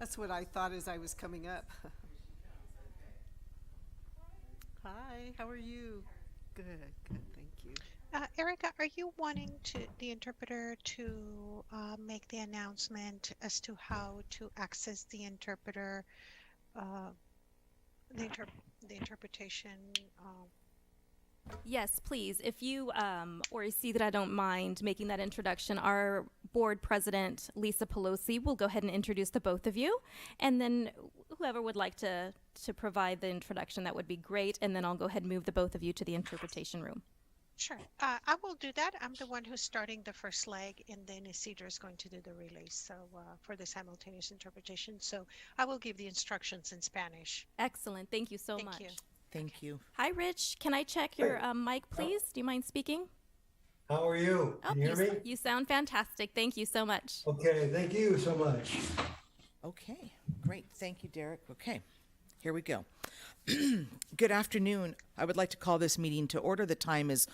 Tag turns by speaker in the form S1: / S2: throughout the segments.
S1: That's what I thought as I was coming up. Hi, how are you? Good, good, thank you.
S2: Erica, are you wanting the interpreter to make the announcement as to how to access the interpreter, uh, the, inter the interpretation?
S3: Yes, please. If you or see that I don't mind making that introduction, our board president, Lisa Pelosi, will go ahead and introduce the both of you. And then whoever would like to provide the introduction, that would be great. And then I'll go ahead and move the both of you to the interpretation room.
S2: Sure. I will do that. I'm the one who's starting the first leg, and then Isidro is going to do the relays. So for the simultaneous interpretation. So I will give the instructions in Spanish.
S3: Excellent. Thank you so much.
S2: Thank you.
S4: Thank you.
S3: Hi, Rich. Can I check your mic, please? Do you mind speaking?
S5: How are you?
S3: Oh,
S5: Can you hear me?
S3: you sound fantastic. Thank you so much.
S5: Okay, thank you so much.
S4: Okay, great. Thank you, Derek. Okay, here we go. Good afternoon. I would like to call this meeting to order. The time is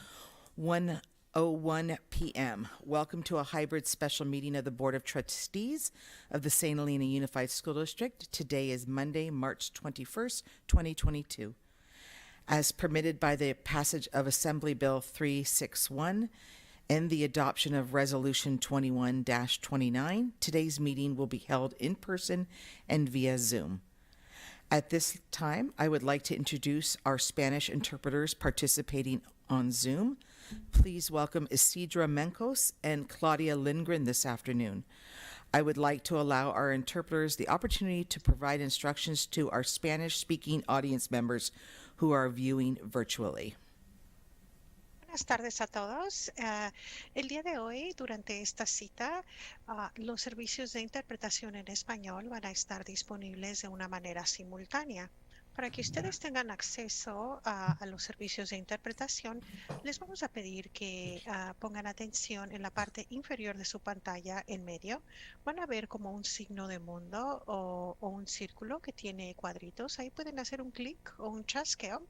S4: 1:01 p.m. Welcome to a hybrid special meeting of the Board of Trustees of the St. Helena Unified School District. Today is Monday, March 21st, 2022. As permitted by the passage of Assembly Bill 361 and the adoption of Resolution 21-29, today's meeting will be held in person and via Zoom. At this time, I would like to introduce our Spanish interpreters participating on Zoom. Please welcome Isidra Mencos and Claudia Lindgren this afternoon. I would like to allow our interpreters the opportunity to provide instructions to our Spanish-speaking audience members who are viewing virtually.
S2: Buenas tardes a todos. El día de hoy, durante esta cita, los servicios de interpretación en español van a estar disponibles de una manera simultánea. Para que ustedes tengan acceso a los servicios de interpretación, les vamos a pedir que pongan atención en la parte inferior de su pantalla en medio. Van a ver como un signo de mundo o un círculo que tiene cuadritos. Ahí pueden hacer un clic o un chasqueo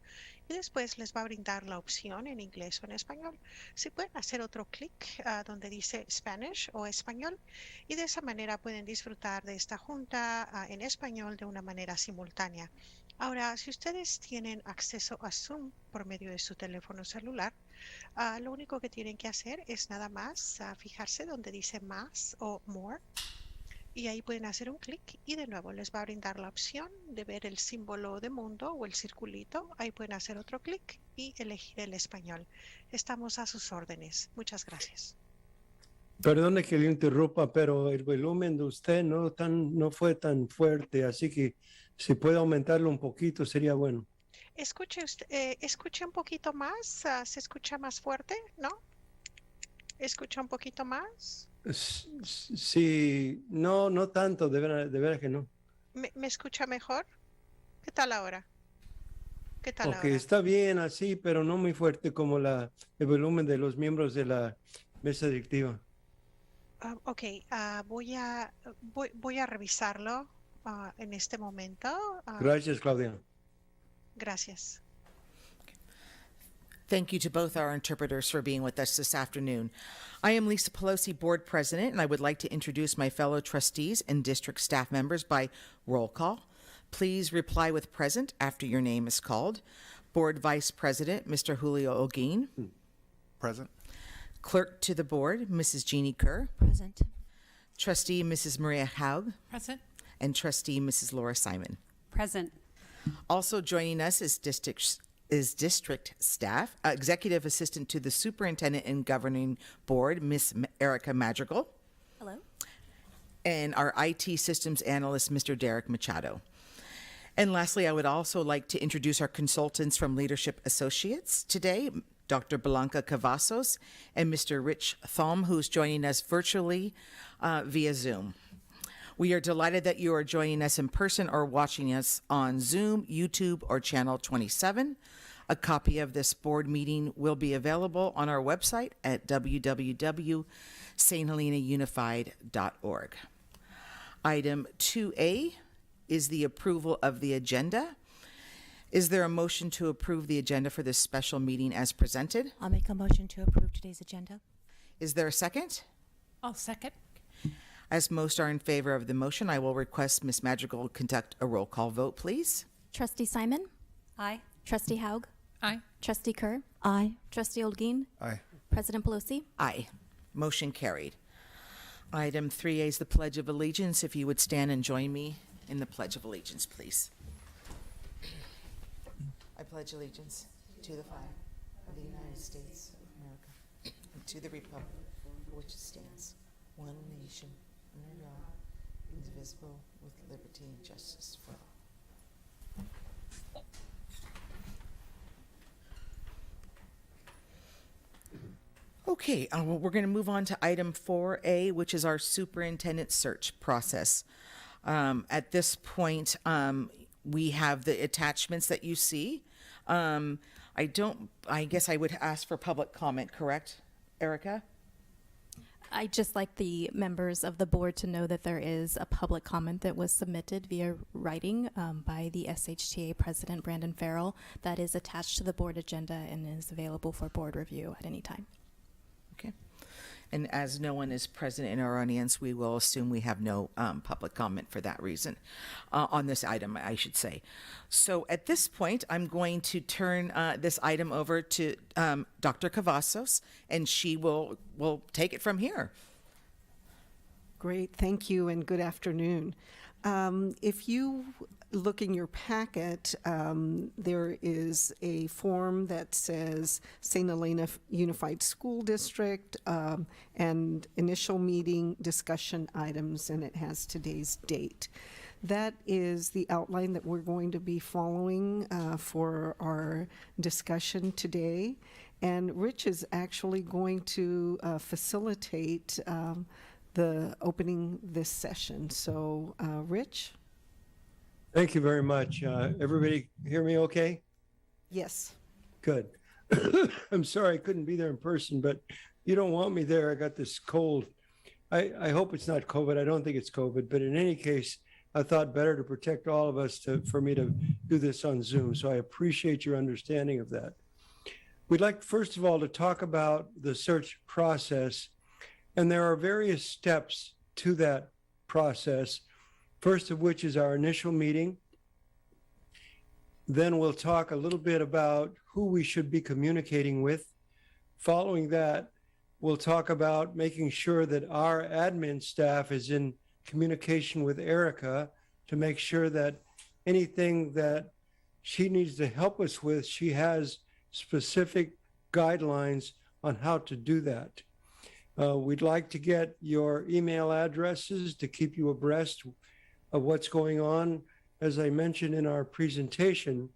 S2: y después les va a brindar la opción en inglés o en español. Si pueden hacer otro clic donde dice Spanish o español, y de esa manera pueden disfrutar de esta junta en español de una manera simultánea. Ahora, si ustedes tienen acceso a Zoom por medio de su teléfono celular, lo único que tienen que hacer es nada más fijarse donde dice más o more, y ahí pueden hacer un clic y de nuevo les va a brindar la opción de ver el símbolo de mundo o el circulito. Ahí pueden hacer otro clic y elegir el español. Estamos a sus órdenes. Muchas gracias.
S5: Perdone que le interrumpa, pero el volumen de usted no fue tan fuerte, así que si puede aumentarlo un poquito sería bueno.
S2: Escuche un poquito más. ¿Se escucha más fuerte? ¿No? ¿Escucha un poquito más?
S5: Sí, no tanto, de veras que no.
S2: ¿Me escucha mejor? ¿Qué tal ahora? ¿Qué tal
S5: Ok,
S2: ahora?
S5: está bien así, pero no muy fuerte como el volumen de los miembros de la mesa directiva.
S2: Ok, voy a revisarlo en este momento.
S5: Gracias, Claudia.
S2: Gracias.
S4: Thank you to both our interpreters for being with us this afternoon. I am Lisa Pelosi, Board President, and I would like to introduce my fellow trustees and district staff members by roll call. Please reply with present after your name is called. Board Vice President, Mr. Julio Olguin.
S6: Present.
S4: Clerk to the Board, Mrs. Jeannie Kerr.
S7: Present.
S4: Trustee, Mrs. Maria Haug.
S7: Present.
S4: And Trustee, Mrs. Laura Simon.
S7: Present.
S4: Also joining us is district staff, Executive Assistant to the Superintendent and Governing Board, Miss Erica Madrigal.
S3: Hello.
S4: And our IT Systems Analyst, Mr. Derek Machado. And lastly, I would also like to introduce our consultants from Leadership Associates today, Dr. Blanca Cavazos and Mr. Rich Thom, who's joining us virtually via Zoom. We are delighted that you are joining us in person or watching us on Zoom, YouTube, or Channel 27. A copy of this board meeting will be available on our website at www.sthelenaunified.org. Item 2A is the approval of the agenda. Is there a motion to approve the agenda for this special meeting as presented?
S7: I'll make a motion to approve today's agenda.
S4: Is there a second?
S7: I'll second.
S4: As most are in favor of the motion, I will request Ms. Madrigal conduct a roll call vote, please.
S3: Trustee Simon?
S6: Aye.
S3: Trustee Haug?
S6: Aye.
S3: Trustee Kerr?
S6: Aye.
S3: Trustee Olguin?
S5: Aye.
S3: President Pelosi?
S4: Aye. Motion carried. Item 3A is the Pledge of Allegiance. If you would stand and join me in the Pledge of Allegiance, please. I pledge allegiance to the flag of the United States of America and to the republic for which it stands, one nation, under God, indivisible, with liberty and justice for all. Okay, well, we're going to move on to item 4A, which is our superintendent search process. At this point, we have the attachments that you see. I guess I would ask for public comment, correct, Erica?
S3: I'd just like the members of the board to know that there is a public comment that was submitted via writing by the SHTA President Brandon Farrell that is attached to the board agenda and is available for board review at any time.
S4: Okay. And as no one is present in our audience, we will assume we have no public comment for that reason on this item, I should say. So at this point, I'm going to turn this item over to Dr. Cavazos, and she will take it from here.
S1: Great, thank you, and good afternoon. If you look in your packet, there is a form that says St. Helena Unified School District and initial meeting discussion items, and it has today's date. That is the outline that we're going to be following for our discussion today. And Rich is actually going to facilitate the opening this session. So, Rich?
S5: Thank you very much. Everybody hear me okay?
S1: Yes.
S5: Good. I'm sorry I couldn't be there in person, but you don't want me there. I got this cold. I hope it's not COVID. I don't think it's COVID, but in any case, I thought better to protect all of us for me to do this on Zoom. So I appreciate your understanding of that. We'd like, first of all, to talk about the search process. And there are various steps to that process, first of which is our initial meeting. Then we'll talk a little bit about who we should be communicating with. Following that, we'll talk about making sure that our admin staff is in communication with Erica to make sure that anything that she needs to help us with, she has specific guidelines on how to do that. We'd like to get your email addresses to keep you abreast of what's going on. As I mentioned in our presentation,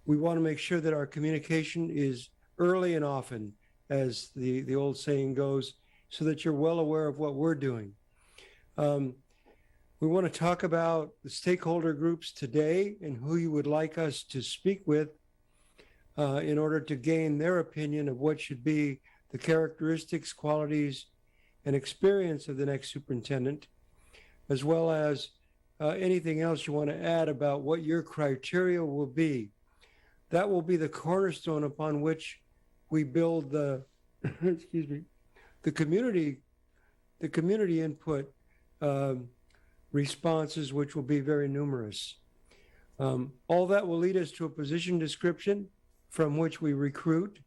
S5: we want to make sure that our communication is early and often, as the old saying goes, so that you're well aware of what we're doing. We want to talk about the stakeholder groups today and who you would like us to speak with in order to gain their opinion of what should be the characteristics, qualities, and experience of the next superintendent, as well as anything else you want to add about what your criteria will be. That will be the cornerstone upon which we build the, excuse me, the community input responses, which will be very numerous. All that will lead us to a position description from which we recruit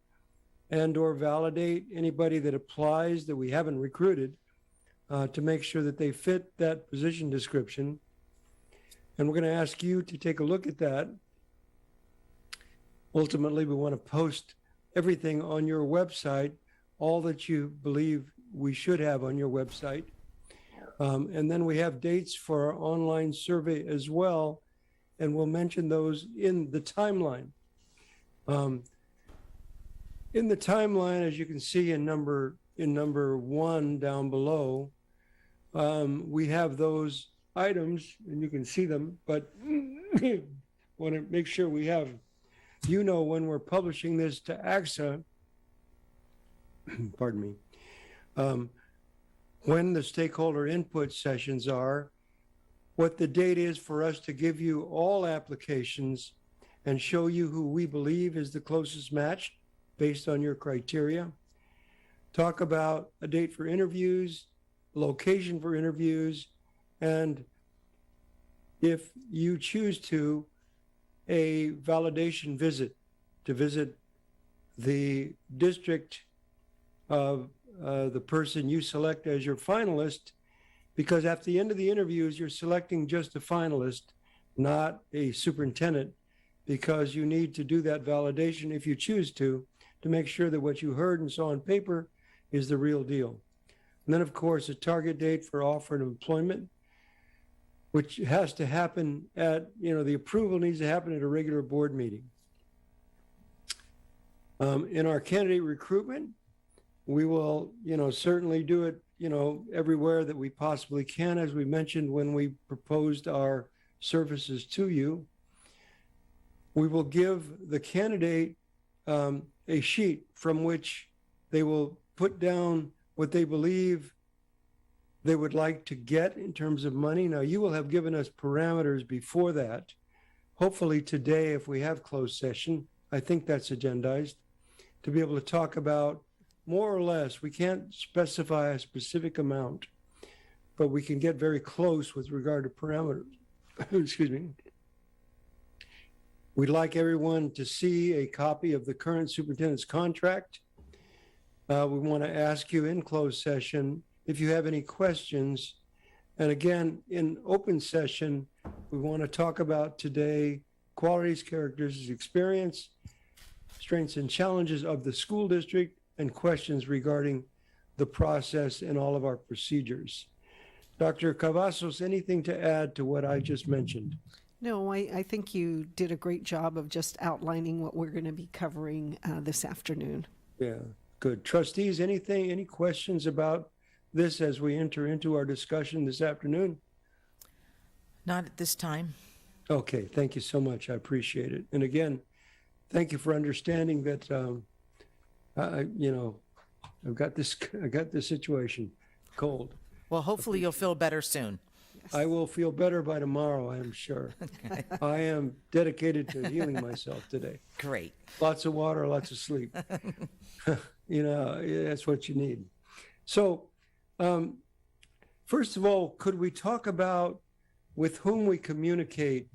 S5: and or validate anybody that applies that we haven't recruited to make sure that they fit that position description. And we're going to ask you to take a look at that. Ultimately, we want to post everything on your website, all that you believe we should have on your website. And then we have dates for our online survey as well, and we'll mention those in the timeline. In the timeline, as you can see in number 1 down below, we have those items, and you can see them, but want to make sure we have, when we're publishing this to AXA, pardon me, when the stakeholder input sessions are, what the date is for us to give you all applications and show you who we believe is the closest match based on your criteria. Talk about a date for interviews location for interviews, and if you choose to, a validation visit to visit the district of the person you select as your finalist, because at the end of the interviews, you're selecting just a finalist, not a superintendent, because you need to do that validation if you choose to make sure that what you heard and saw on paper is the real deal. And then, of course, a target date for offer of employment, which has to happen at, the approval needs to happen at a regular board meeting. In our candidate recruitment, we will, certainly do it, everywhere that we possibly can, as we mentioned when we proposed our services to you. We will give the candidate a sheet from which they will put down what they believe they would like to get in terms of money. Now, you will have given us parameters before that. Hopefully today, if we have closed session, I think that's agendized, to be able to talk about more or less. We can't specify a specific amount, but we can get very close with regard to parameters. Excuse me. We'd like everyone to see a copy of the current superintendent's contract. We want to ask you in closed session if you have any questions. And again, in open session, we want to talk about today qualities, characteristics, experience, strengths and challenges of the school district, and questions regarding the process and all of our procedures. Dr. Cavazos, anything to add to what I just mentioned?
S1: No, I think you did a great job of just outlining what we're going to be covering this afternoon.
S5: Yeah, good. Trustees, any questions about this as we enter into our discussion this afternoon?
S4: Not at this time.
S5: Okay, thank you so much. I appreciate it. And again, thank you for understanding that, I got this situation cold.
S4: Well, hopefully you'll feel better soon.
S5: I will feel better by tomorrow, I am sure. I am dedicated to healing myself today.
S4: Great.
S5: Lots of water, lots of sleep. That's what you need. So, first of all, could we talk about with whom we communicate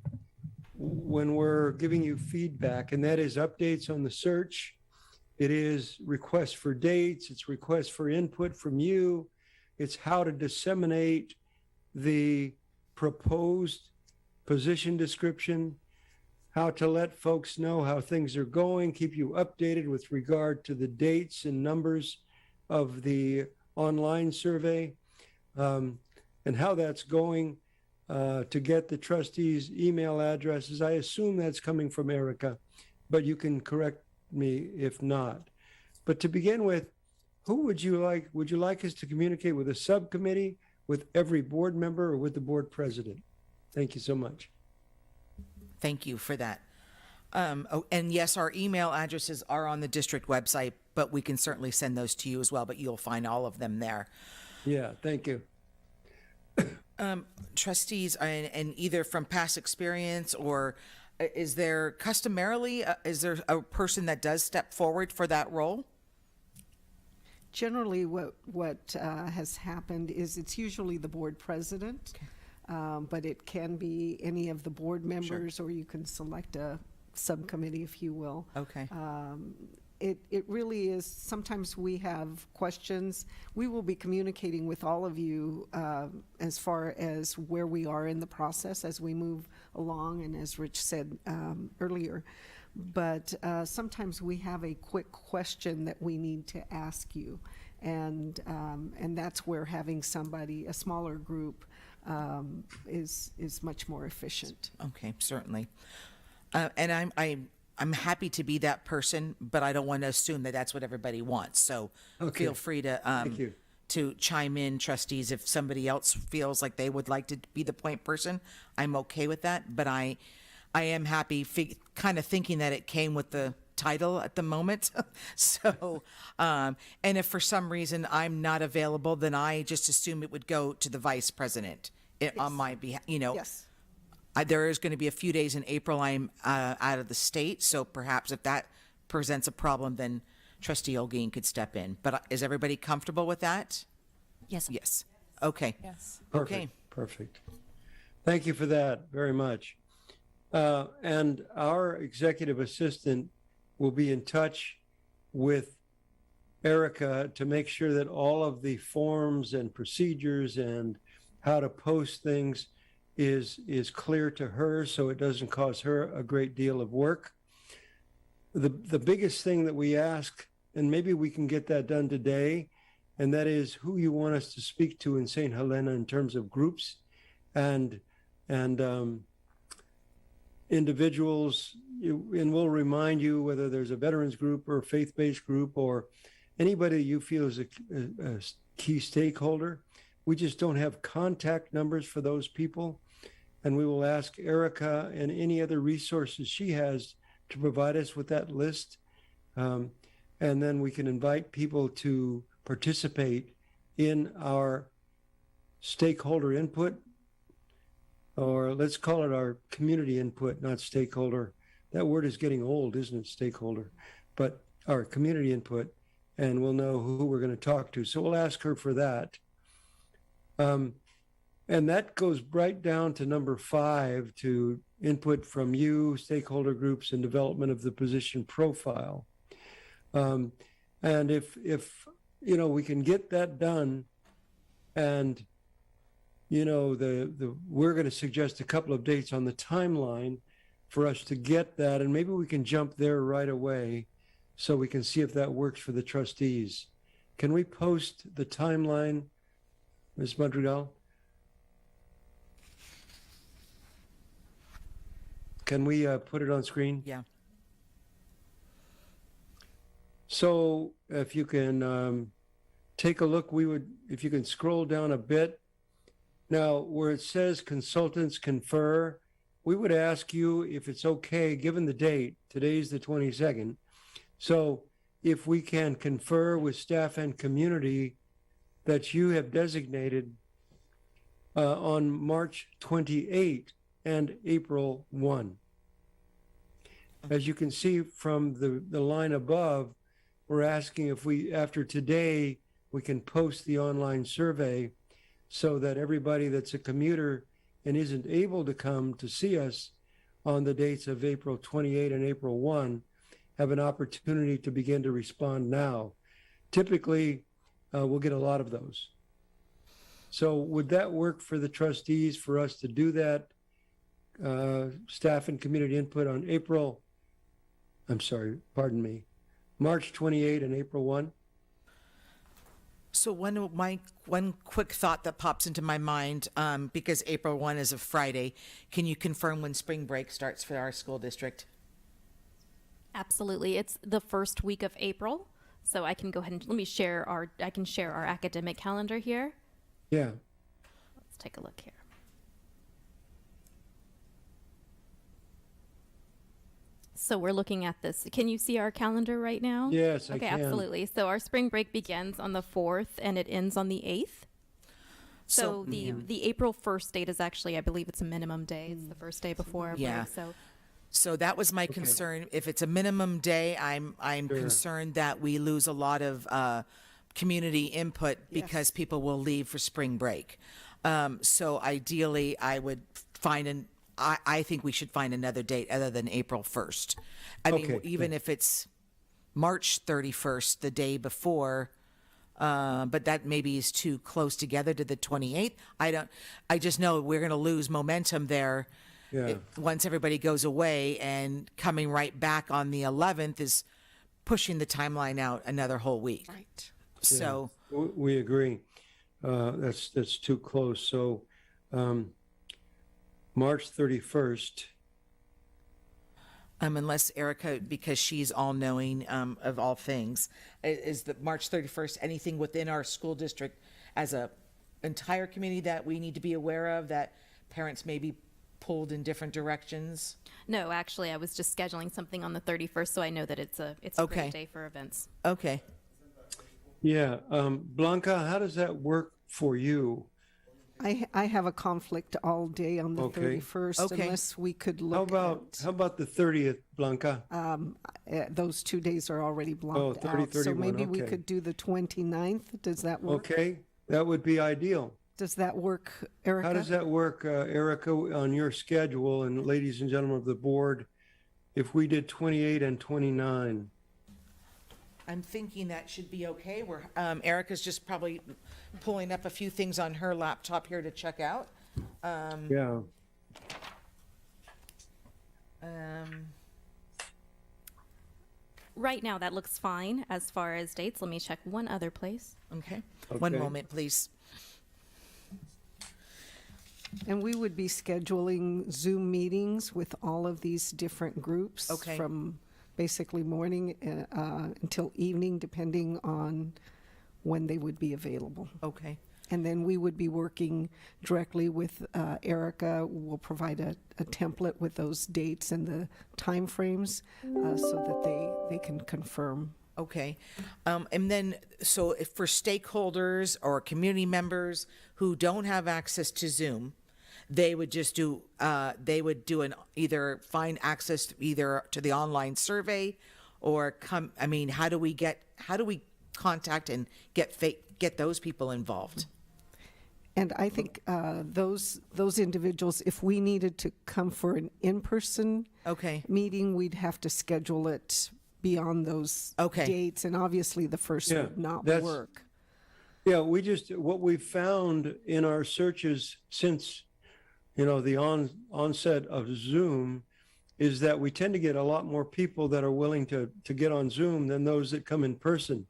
S5: when we're giving you feedback? And that is updates on the search. It is requests for dates. It's requests for input from you. It's how to disseminate the proposed position description, how to let folks know how things are going, keep you updated with regard to the dates and numbers of the online survey, and how that's going, to get the trustees' email addresses. I assume that's coming from Erica, but you can correct me if not. But to begin with, who would you like us to communicate with? A subcommittee, with every board member, or with the board president? Thank you so much.
S4: Thank you for that. And yes, our email addresses are on the district website, but we can certainly send those to you as well, but you'll find all of them there.
S5: Yeah, thank you.
S4: Trustees, and either from past experience or is there customarily, is there a person that does step forward for that role?
S1: Generally, what has happened is it's usually the board president, but it can be any of the board members, or you can select a subcommittee, if you will.
S4: Okay.
S1: It really is, sometimes we have questions. We will be communicating with all of you as far as where we are in the process as we move along, and as Rich said earlier. But sometimes we have a quick question that we need to ask you, and that's where having somebody, a smaller group, is much more efficient.
S4: Okay, certainly. And I'm happy to be that person, but I don't want to assume that that's what everybody wants. So feel free to
S5: Thank you.
S4: to chime in, trustees, if somebody else feels like they would like to be the point person. I'm okay with that, but I am happy, kind of thinking that it came with the title at the moment. So, and if for some reason I'm not available, then I just assume it would go to the vice president on my behalf.
S1: Yes.
S4: There is going to be a few days in April I'm out of the state, so perhaps if that presents a problem, then Trustee Olguin could step in. But is everybody comfortable with that?
S3: Yes.
S4: Yes. Okay.
S6: Yes.
S5: Perfect.
S4: Okay.
S5: Perfect. Thank you for that very much. And our executive assistant will be in touch with Erica to make sure that all of the forms and procedures and how to post things is clear to her, so it doesn't cause her a great deal of work. The biggest thing that we ask, and maybe we can get that done today, and that is who you want us to speak to in St. Helena in terms of groups and individuals, and we'll remind you whether there's a veterans group or a faith-based group or anybody you feel is a key stakeholder. We just don't have contact numbers for those people, and we will ask Erica and any other resources she has to provide us with that list, and then we can invite people to participate in our stakeholder input, or let's call it our community input, not stakeholder. That word is getting old, isn't it, stakeholder? But our community input, and we'll know who we're going to talk to. So we'll ask her for that. And that goes right down to number 5, to input from you, stakeholder groups, and development of the position profile. And if we can get that done, and we're going to suggest a couple of dates on the timeline for us to get that, and maybe we can jump there right away so we can see if that works for the trustees. Can we post the timeline, Ms. Madrigal? Can we put it on screen?
S4: Yeah.
S5: So if you can take a look, if you can scroll down a bit. Now, where it says consultants confer, we would ask you if it's okay, given the date, today's the 22nd. So if we can confer with staff and community that you have designated on March 28 and April 1. As you can see from the line above, we're asking if after today, we can post the online survey so that everybody that's a commuter and isn't able to come to see us on the dates of April 28 and April 1 have an opportunity to begin to respond now. Typically, we'll get a lot of those. So would that work for the trustees for us to do that? Staff and community input on March 28 and April 1?
S4: So one quick thought that pops into my mind, because April 1 is a Friday, can you confirm when spring break starts for our school district?
S3: Absolutely. It's the first week of April. So I can go ahead and let me share our academic calendar here.
S5: Yeah.
S3: Let's take a look here. So we're looking at this. Can you see our calendar right now?
S5: Yes, I
S3: okay,
S5: can.
S3: absolutely. So our spring break begins on the 4th and it ends on the 8th. So the April 1st date is actually, I believe it's a minimum day. It's the first day before our
S4: Yeah.
S3: break.
S4: So that was my concern. If it's a minimum day, I'm
S5: Sure.
S4: concerned that we lose a lot of community input because people will leave for spring break. So ideally, I would find I think we should find another date other than April 1st. I mean,
S5: Okay.
S4: even if it's March 31st, the day before, but that maybe is too close together to the 28th. I just know we're going to lose momentum there.
S5: Yeah.
S4: Once everybody goes away, and coming right back on the 11th is pushing the timeline out another whole week.
S1: Right.
S4: So
S5: We agree. That's too close. So March 31st.
S4: Unless Erica, because she's all knowing of all things, is the March 31st anything within our school district as a entire community that we need to be aware of, that parents may be pulled in different directions?
S3: No, actually, I was just scheduling something on the 31st, so I know that it's a
S4: Okay.
S3: great day for events.
S4: Okay.
S5: Yeah. Blanca, how does that work for you?
S1: I have a conflict all day on the
S5: Okay.
S1: 31st,
S4: Okay.
S1: unless we could
S5: How
S1: look
S5: about the 30th, Blanca?
S1: those 2 days are already blocked
S5: 30,
S1: out. So
S5: 31,
S1: maybe we
S5: okay.
S1: could do the 29th. Does that work?
S5: Okay, that would be ideal.
S1: Does that work, Erica?
S5: How does that work, Erica, on your schedule? And ladies and gentlemen of the board, if we did 28 and 29?
S4: I'm thinking that should be okay. We're, Erica's just probably pulling up a few things on her laptop here to check out.
S5: Yeah.
S3: Right now, that looks fine as far as dates. Let me check one other place.
S4: Okay. One
S5: Okay.
S4: moment, please.
S1: And we would be scheduling Zoom meetings with all of these different groups.
S4: Okay.
S1: From basically morning until evening, depending on when they would be available.
S4: Okay.
S1: And then we would be working directly with Erica. We'll provide a template with those dates and the timeframes so that they can confirm.
S4: Okay. And then, so if for stakeholders or community members who don't have access to Zoom, they would just do, either find access either to the online survey or come, I mean, how do we contact and get those people involved?
S1: And I think those individuals, if we needed to come for an in-person
S4: Okay.
S1: meeting, we'd have to schedule it beyond those
S4: Okay.
S1: dates. And obviously, the first
S5: Yeah,
S1: would not
S5: that's-
S1: work.
S5: Yeah, what we found in our searches since, the onset of Zoom is that we tend to get a lot more people that are willing to get on Zoom than those that come in person.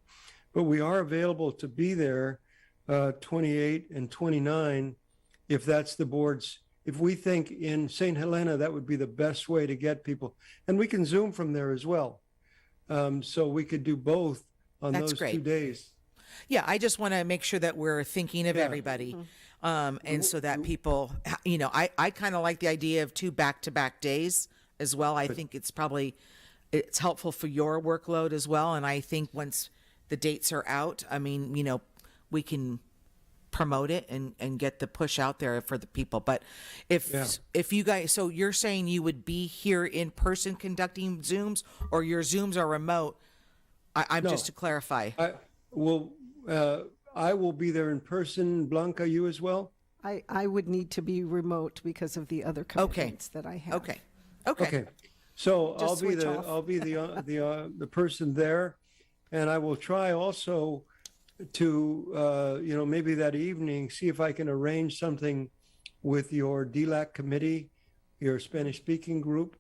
S5: But we are available to be there 28 and 29 if that's the board's, if we think in St. Helena that would be the best way to get people. And we can Zoom from there as well. So we could do both on
S4: That's
S5: those
S4: great.
S5: 2 days.
S4: Yeah, I just want to make sure that we're thinking of
S5: Yeah.
S4: everybody. And so that people, I kind of like the idea of 2 back-to-back days as well. I think it's helpful for your workload as well. And I think once the dates are out, I mean, we can promote it and get the push out there for the people. But if you guys, so you're saying you would be here in person conducting Zooms, or your Zooms are remote? I'm
S5: No.
S4: just to clarify.
S5: I will be there in person. Blanca, you as well?
S1: I would need to be remote because of the other commitments that I have.
S4: Okay.
S5: Okay. So
S1: Just switch off.
S5: I'll be the person there, and I will try also to maybe that evening see if I can arrange something with your DLAC committee, your Spanish speaking group,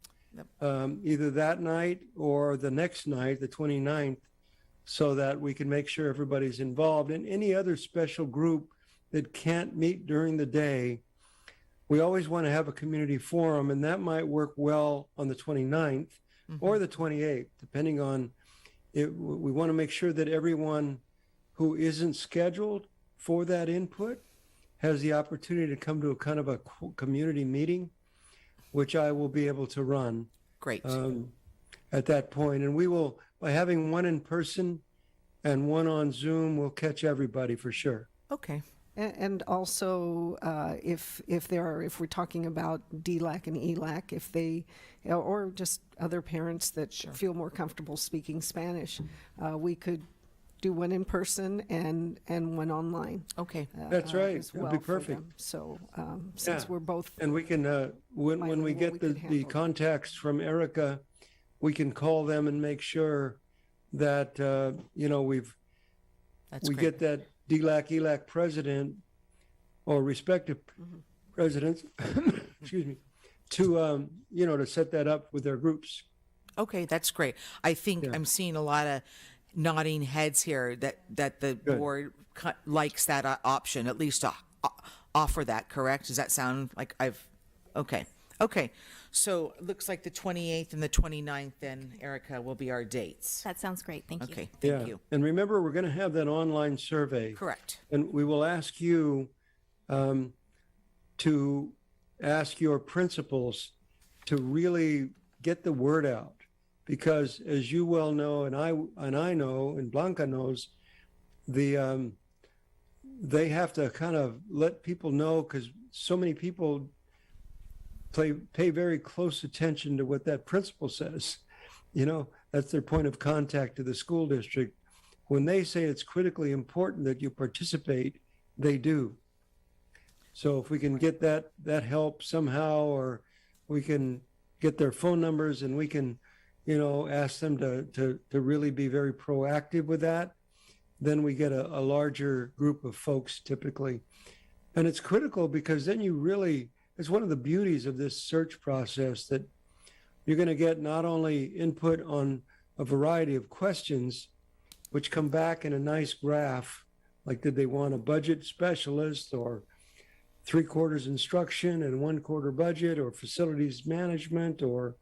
S5: either that night or the next night, the 29th, so that we can make sure everybody's involved. And any other special group that can't meet during the day, we always want to have a community forum, and that might work well on the 29th or the 28th, depending on it. We want to make sure that everyone who isn't scheduled for that input has the opportunity to come to a kind of a community meeting, which I will be able to run
S4: Great.
S5: at that point. And we will, by having one in person and one on Zoom, we'll catch everybody for sure.
S4: Okay.
S1: And also, if we're talking about DLAC and ELAC, if they, or just other parents that feel more comfortable speaking Spanish, we could do one in person and one online.
S4: Okay.
S5: That's right.
S1: As
S5: That'd
S1: well
S5: be
S1: for
S5: perfect.
S1: them. So since
S5: Yeah.
S1: we're both,
S5: And we can, when we
S1: Bilingual,
S5: get
S1: we
S5: the
S1: can handle it.
S5: contacts from Erica, we can call them and make sure that,
S4: That's
S5: we
S4: great.
S5: get that DLAC, ELAC president or respective presidents, excuse me, to, to set that up with their groups.
S4: Okay, that's great. I think
S5: Yeah.
S4: I'm seeing a lot of nodding heads here that the
S5: Good.
S4: board likes that option, at least to offer that, correct? Does that sound like okay. So it looks like the 28th and the 29th then, Erica, will be our dates.
S3: That sounds great. Thank you.
S4: Okay, thank you.
S5: And remember, we're going to have that online survey.
S4: Correct.
S5: And we will ask you to ask your principals to really get the word out, because as you well know, and I know, and Blanca knows, they have to kind of let people know, because so many people pay very close attention to what that principal says. That's their point of contact to the school district. When they say it's critically important that you participate, they do. So if we can get that help somehow, or we can get their phone numbers and we can, ask them to really be very proactive with that, then we get a larger group of folks typically. And it's critical because then it's one of the beauties of this search process that you're going to get not only input on a variety of questions, which come back in a nice graph, like did they want a budget specialist or 3/4 instruction and 1/4 budget, or facilities management, or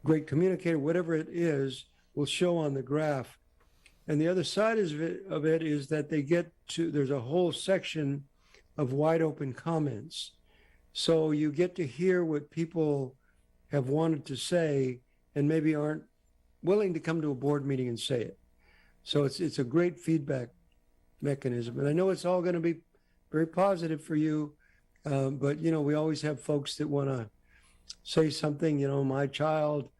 S5: great communicator, whatever it is, will show on the graph. And the other side of it is that there's a whole section of wide open comments. So you get to hear what people have wanted to say and maybe aren't willing to come to a board meeting and say it. So it's a great feedback mechanism. And I know it's all going to be very positive for you, but we always have folks that want to say something. My child,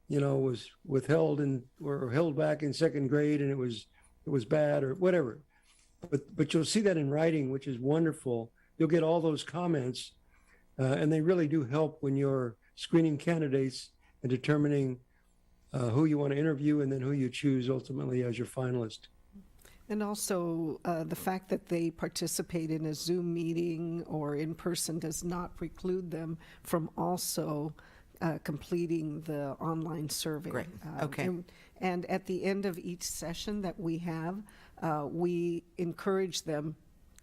S5: was withheld or held back in second grade, and it was bad, or whatever. But you'll see that in writing, which is wonderful. You'll get all those comments, and they really do help when you're screening candidates and determining who you want to interview, and then who you choose ultimately as your finalist.
S1: And also, the fact that they participate in a Zoom meeting or in person does not preclude them from also completing the online survey.
S4: Great. Okay.
S1: And at the end of each session that we have, we encourage them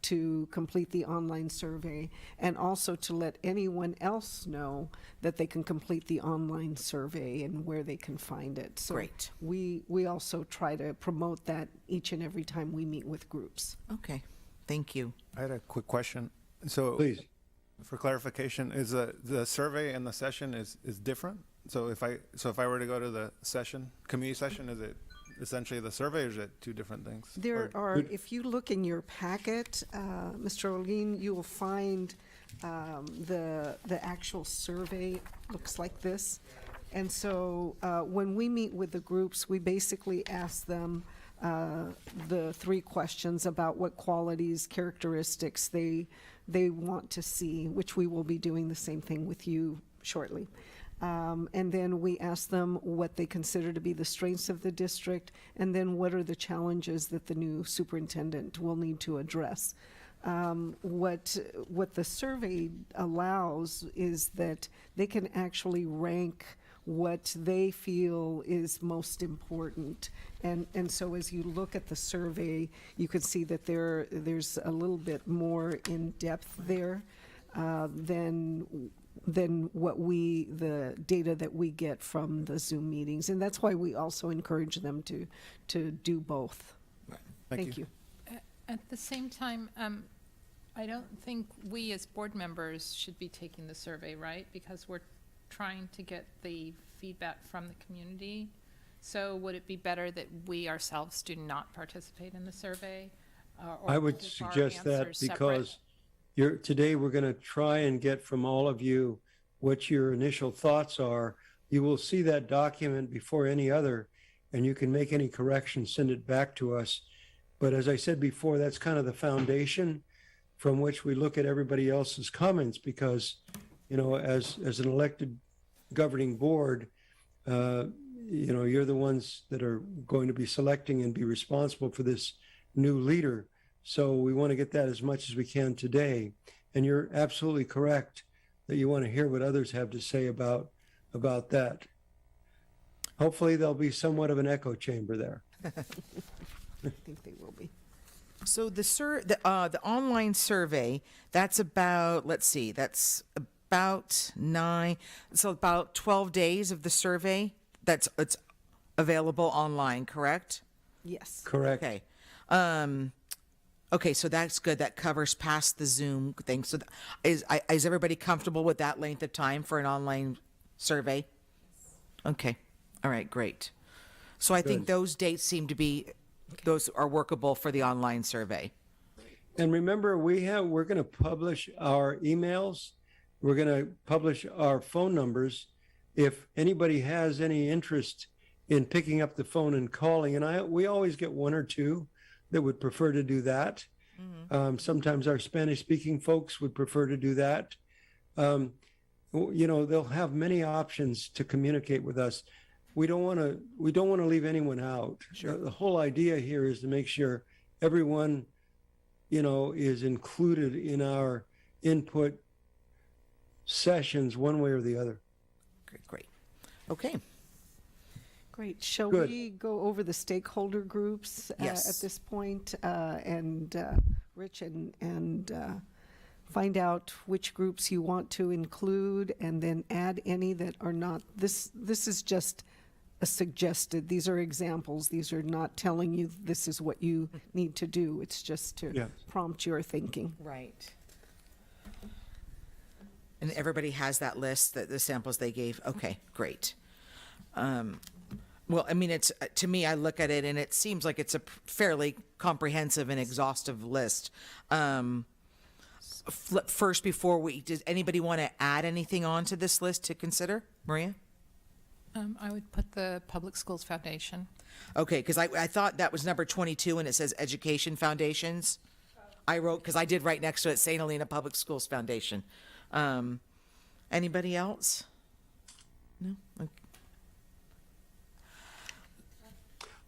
S1: to complete the online survey, and also to let anyone else know that they can complete the online survey and where they can find it. So
S4: Great.
S1: we also try to promote that each and every time we meet with groups.
S4: Okay. Thank you.
S6: I had a quick question. So,
S5: Please.
S6: for clarification, is the survey and the session is different? So if I were to go to the community session, is it essentially the survey, or is it two different things?
S1: There
S6: Or-
S1: are, if you look in your packet, Mr. Olin, you will find the actual survey looks like this. And so when we meet with the groups, we basically ask them the 3 questions about what qualities, characteristics they want to see, which we will be doing the same thing with you shortly. And then we ask them what they consider to be the strengths of the district, and then what are the challenges that the new superintendent will need to address. What the survey allows is that they can actually rank what they feel is most important. And so as you look at the survey, you can see that there's a little bit more in depth there than what the data that we get from the Zoom meetings. And that's why we also encourage them to do both. Thank you.
S7: At the same time, I don't think we as board members should be taking the survey, right? Because we're trying to get the feedback from the community. So would it be better that we ourselves do not participate in the survey? Or
S5: I would
S7: keep our
S5: suggest that
S7: answers separate?
S5: because today we're going to try and get from all of you what your initial thoughts are. You will see that document before any other, and you can make any corrections, send it back to us. But as I said before, that's kind of the foundation from which we look at everybody else's comments, because, as an elected governing board, you're the ones that are going to be selecting and be responsible for this new leader. So we want to get that as much as we can today. And you're absolutely correct that you want to hear what others have to say about that. Hopefully there'll be somewhat of an echo chamber there.
S1: I think they will be.
S4: So the online survey, that's about, that's about 12 days of the survey. It's available online, correct?
S1: Yes.
S5: Correct.
S4: Okay. Okay, so that's good. That covers past the Zoom thing. So is everybody comfortable with that length of time for an online survey? Okay. All right, great. So I think
S5: Good.
S4: those dates seem to be, those are workable for the online survey.
S5: And remember, we're going to publish our emails. We're going to publish our phone numbers. If anybody has any interest in picking up the phone and calling, and we always get 1 or 2 that would prefer to do that. Sometimes our Spanish-speaking folks would prefer to do that. They'll have many options to communicate with us. We don't want to leave anyone out.
S4: Sure.
S5: The whole idea here is to make sure everyone, is included in our input sessions one way or the other.
S4: Great. Okay.
S1: Great. Shall
S5: Good.
S1: we go over the stakeholder groups
S4: Yes.
S1: at this point, and Rich, and find out which groups you want to include, and then add any that are not. This is just a suggested. These are examples. These are not telling you this is what you need to do. It's just to
S5: Yeah.
S1: prompt your thinking.
S4: Right. And everybody has that list, the samples they gave. Okay, great. Well, I mean, it's to me, I look at it and it seems like it's a fairly comprehensive and exhaustive list. First, does anybody want to add anything onto this list to consider, Maria?
S7: I would put the Public Schools Foundation.
S4: Okay, because I thought that was number 22 and it says Education Foundations. I wrote, because I did right next to it, St. Helena Public Schools Foundation. Anybody else? No? Okay.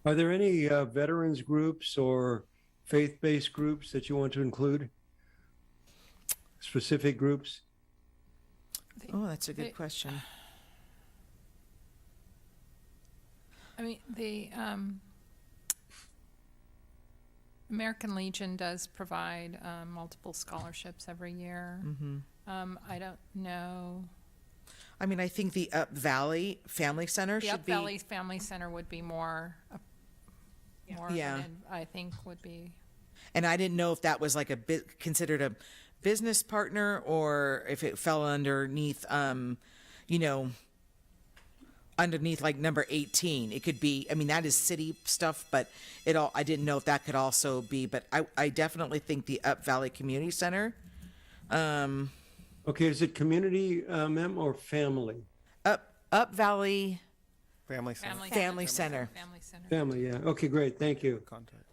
S5: Are there any veterans groups or faith-based groups that you want to include? Specific groups?
S4: Oh, that's a good
S7: They-
S4: question.
S7: I mean, the American Legion does provide multiple scholarships every year. I don't know.
S4: I mean, I think the Up Valley Family Center
S7: The
S4: should
S7: Up
S4: be.
S7: Valley Family Center would be more,
S4: Yeah.
S7: I think would be.
S4: And I didn't know if that was like considered a business partner or if it fell underneath, underneath like number 18. It could be, I mean, that is city stuff, but I didn't know if that could also be, but I definitely think the Up Valley Community Center.
S5: Okay, is it community, mem, or family?
S4: Up Valley
S6: Family center.
S4: Family Center.
S7: Family Center.
S5: Family, yeah. Okay, great, thank you.
S6: Contact.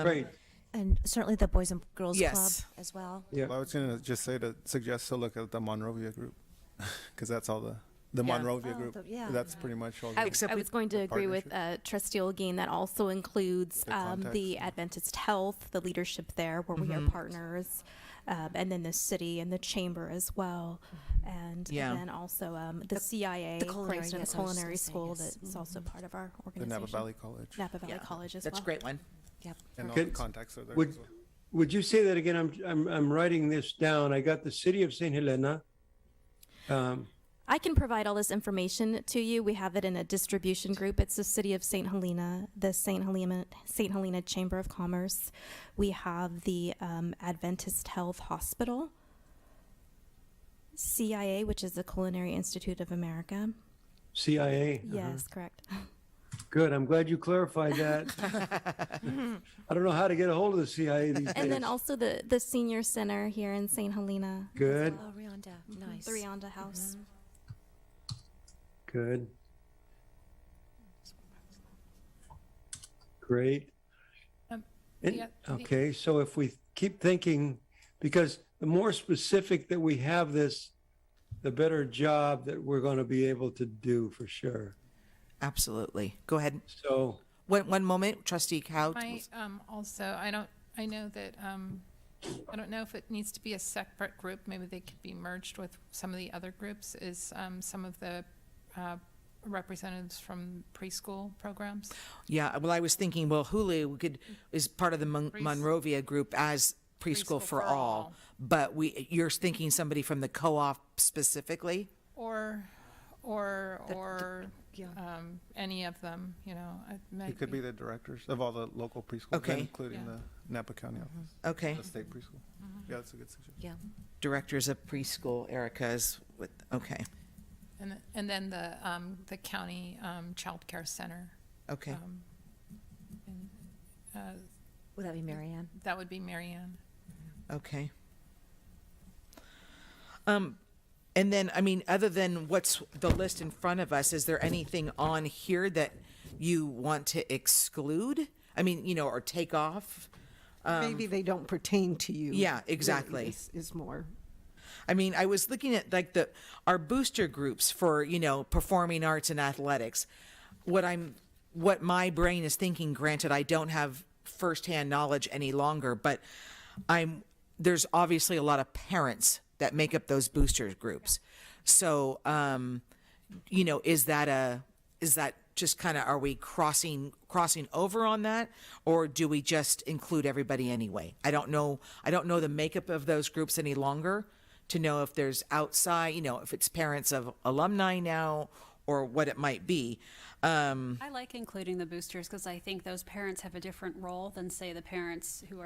S5: Great,
S8: And certainly the Boys and Girls
S4: Yes.
S8: Club as well.
S5: yeah.
S6: Well, I was going to just suggest to look at the Monrovia Group, because that's all the Monrovia
S8: Oh,
S6: Group.
S8: yeah.
S6: That's pretty much all.
S3: I,
S4: Except
S3: I
S4: we-
S3: was going to agree with Trustee Olguin. That also includes
S6: The context.
S3: the Adventist Health, the leadership there, where we are partners, and then the city and the chamber as well, and
S4: Yeah.
S3: then also the CIA,
S8: the culinary,
S3: Cranston
S8: yes, I was just
S3: Culinary
S8: gonna say,
S3: School,
S8: yes.
S3: that's also part of our
S6: the
S3: organization.
S6: Napa Valley College.
S3: Napa Valley College as
S4: That's
S3: well.
S4: a great one.
S8: Yep.
S6: And all
S5: Okay.
S6: the contacts are there.
S5: Would-
S6: as well.
S5: Would you say that again? I'm writing this down. I got the city of St. Helena.
S3: I can provide all this information to you. We have it in a distribution group. It's the City of St. Helena, the St. Helena Chamber of Commerce. We have the Adventist Health Hospital, CIA, which is the Culinary Institute of America.
S5: CIA.
S3: Yes, correct.
S5: Good. I'm glad you clarified that. I don't know how to get a hold of the CIA these days.
S3: And then also the Senior Center here in St. Helena,
S5: Good.
S8: Oh, Rionda, nice.
S3: the Rionda House.
S5: Good. Great.
S7: Um,
S5: And-
S7: yeah,
S5: okay, so if we keep thinking, because the more specific that we have this, the better job that we're going to be able to do for sure.
S4: Absolutely. Go ahead.
S5: So,
S4: One moment, Trustee Cow.
S7: I also, I know that, I don't know if it needs to be a separate group. Maybe they could be merged with some of the other groups, is some of the representatives from preschool programs.
S4: Yeah, well, I was thinking, well, Hulu is part of the Monrovia Group as preschool for all, but you're thinking somebody from the co-op specifically?
S7: Or any of them,
S6: It could be the directors of all the local preschools,
S4: Okay.
S6: including
S7: Yeah.
S6: the Napa County office,
S4: Okay.
S6: the state preschool. Yeah, that's a good suggestion.
S8: Yeah.
S4: Directors of preschool, Erica's with, okay,
S7: and then the county child care center.
S4: okay.
S8: Would that be Marianne?
S7: That would be Marianne.
S4: Okay. And then, I mean, other than what's the list in front of us, is there anything on here that you want to exclude? I mean, or take off?
S1: Maybe they don't pertain to you.
S4: Yeah,
S1: really,
S4: exactly.
S1: is more.
S4: I mean, I was looking at like our booster groups for, performing arts and athletics. What my brain is thinking, granted, I don't have firsthand knowledge any longer, but there's obviously a lot of parents that make up those booster groups. So, is that just kind of, are we crossing over on that, or do we just include everybody anyway? I don't know the makeup of those groups any longer to know if there's outside, if it's parents of alumni now or what it might be.
S9: I like including the boosters because I think those parents have a different role than, say, the parents who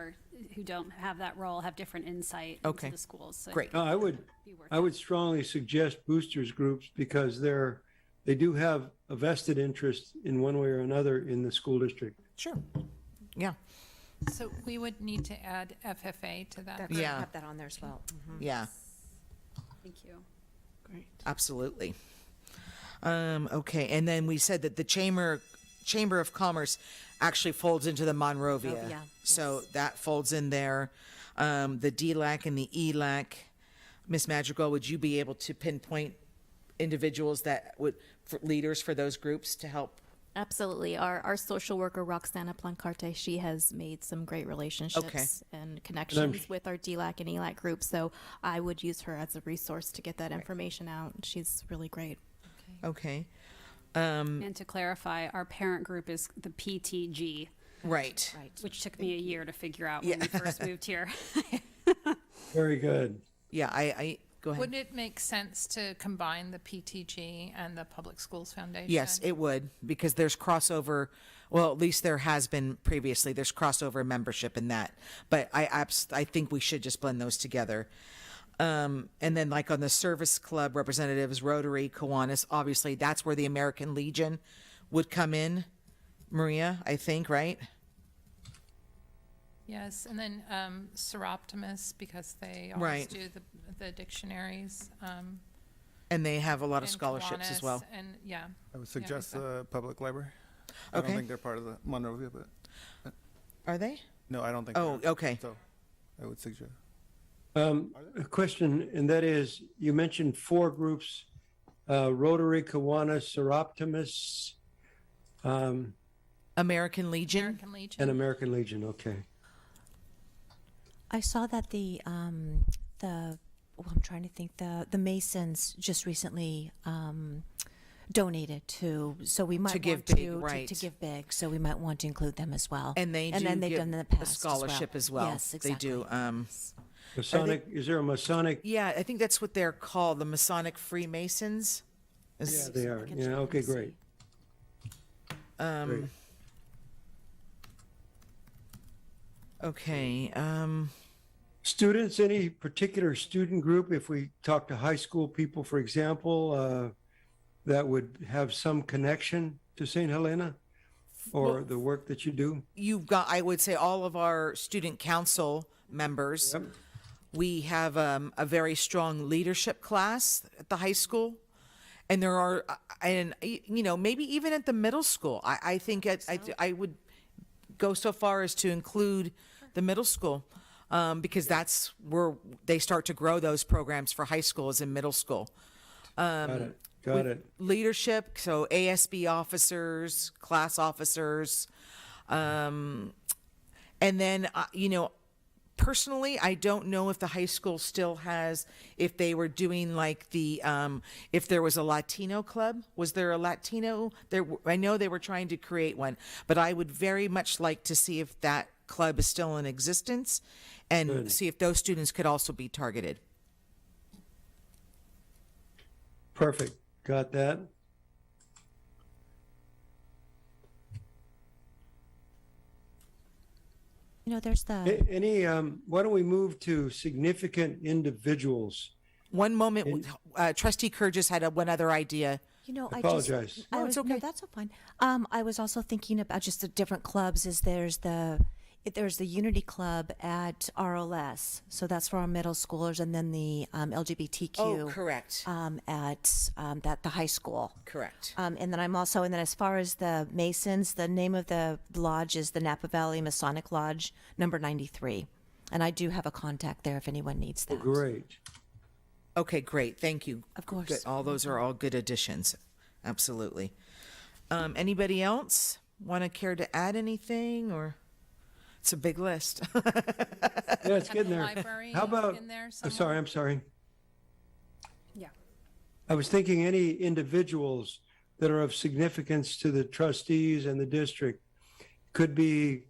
S9: don't have that role have different insight
S4: Okay.
S9: into the schools. So
S4: Great.
S5: I would strongly suggest boosters groups because they do have a vested interest in one way or another in the school district.
S4: Sure. Yeah.
S7: So we would need to add FFA to that.
S8: That's-
S4: Yeah.
S8: Have that on there as well.
S4: Yeah.
S9: Thank you.
S1: Great.
S4: Absolutely. Okay, and then we said that the Chamber of Commerce actually folds into the Monrovia.
S8: Oh, yeah,
S4: So that folds in there. The DLAC and the ELAC. Ms. Madrigal, would you be able to pinpoint individuals leaders for those groups to help?
S3: Absolutely. Our social worker, Roxana Plancarte, she has made some great relationships and connections with our DLAC and ELAC groups. So I would use her as a resource to get that information out. She's really great.
S4: Okay.
S9: And to clarify, our parent group is the PTG,
S4: Right.
S9: which took me a year to figure out when we first moved here.
S5: Very good.
S4: Yeah, I go ahead.
S7: Wouldn't it make sense to combine the PTG and the Public Schools Foundation?
S4: Yes, it would, because there's crossover. Well, at least there has been previously. There's crossover membership in that, but I think we should just blend those together. And then, like on the service club representatives, Rotary, Kiwanis, obviously that's where the American Legion would come in. Maria, I think, right?
S7: Yes, and then Seroptimus, because they always
S4: Right.
S7: do the dictionaries.
S4: And they have a lot of
S7: and
S4: scholarships as
S7: Kiwanis,
S4: well.
S7: And yeah.
S6: I would suggest
S7: exactly.
S6: the public library. I
S4: Okay.
S6: don't think they're part of the Monrovia, but
S4: Are they?
S6: no, I don't think.
S4: Oh,
S6: they are.
S4: okay.
S6: So I would suggest.
S5: A question, and that is, you mentioned 4 groups, Rotary, Kiwanis, Seroptimus,
S4: American Legion.
S7: American Legion.
S5: and American Legion. Okay.
S8: I saw that I'm trying to think, the Masons just recently donated so we might
S4: To give
S8: want
S4: big,
S8: to
S4: right.
S8: give big, so we might want to include them as well.
S4: And they do
S8: then they've
S4: give
S8: done in the
S4: a
S8: past
S4: scholarship as well.
S8: Yes, exactly.
S4: They do.
S5: Masonic, is there a Masonic?
S4: Yeah, I think that's what they're called, the Masonic Freemasons.
S5: Yeah, they are.
S8: I can
S5: Yeah,
S8: check
S5: okay,
S8: and see.
S5: great. Great.
S4: Okay.
S5: Students, any particular student group, if we talk to high school people, for example, that would have some connection to St. Helena or the work that you do?
S4: You've got, I would say, all of our student council members.
S5: Yep.
S4: We have a very strong leadership class at the high school. And there are, and maybe even at the middle school. I think I would go so far as to include the middle school, because that's where they start to grow those programs for high school, is in middle school.
S5: Got it.
S4: Leadership, so ASB officers, class officers, and then personally, I don't know if the high school still has, if they were doing like if there was a Latino club. Was there a Latino? I know they were trying to create one, but I would very much like to see if that club is still in existence and
S5: Good.
S4: see if those students could also be targeted.
S5: Perfect. Got that.
S8: There's the
S5: Any, why don't we move to significant individuals?
S4: One moment, Trustee Kerr just had one other idea.
S8: I
S5: Apologize.
S8: just
S4: No, it's okay.
S8: No, that's all fine. I was also thinking about just the different clubs. There's the There's the Unity Club at RLS, so that's for our middle schoolers, and then the LGBTQ.
S4: Oh, correct.
S8: At the high school.
S4: Correct.
S8: And then and then as far as the Masons, the name of the lodge is the Napa Valley Masonic Lodge, number 93. And I do have a contact there if anyone needs that.
S5: Great.
S4: Okay, great. Thank you.
S8: Of course.
S4: Good. All those are all good additions. Absolutely. Anybody else want to care to add anything, or it's a big list?
S5: Yeah, it's
S7: Have
S5: getting
S7: the
S5: there.
S7: library
S5: How about,
S7: in there
S5: I'm sorry.
S7: Yeah.
S5: I was thinking any individuals that are of significance to the trustees and the district could be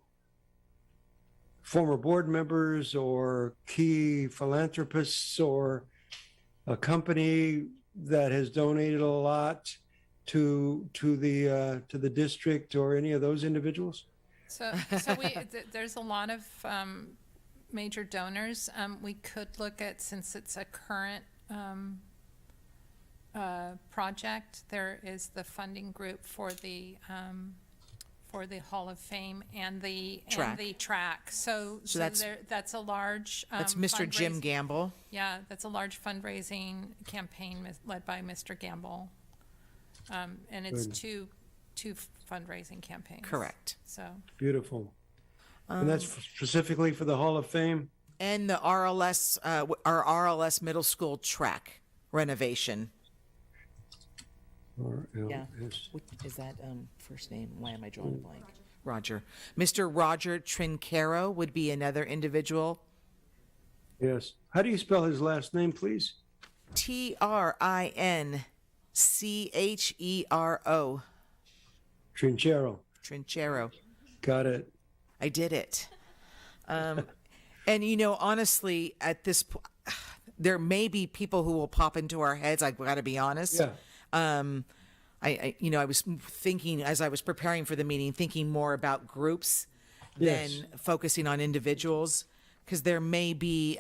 S5: former board members or key philanthropists or a company that has donated a lot to the district, or any of those individuals.
S7: So there's a lot of major donors. We could look at, since it's a current project, there is the funding group for the Hall of Fame and the track. So that's a large.
S4: That's Mr. Jim Gamble.
S7: Yeah, that's a large fundraising campaign led by Mr. Gamble, and it's
S5: Good.
S7: two fundraising campaigns.
S4: Correct.
S7: So
S5: Beautiful. And that's specifically for the Hall of Fame?
S4: And the RLS, our RLS middle school track renovation.
S5: RLS.
S4: What is that first name? Why am I drawing a blank? Roger. Mr. Roger Trincaro would be another individual.
S5: Yes. How do you spell his last name, please?
S4: Trinchero.
S5: Trinchero.
S4: Trinchero.
S5: Got it.
S4: I did it. And honestly, at this point, there may be people who will pop into our heads. I've got to be honest.
S5: Yeah.
S4: I was thinking, as I was preparing for the meeting, thinking more about groups
S5: Yes.
S4: than focusing on individuals, because there may be,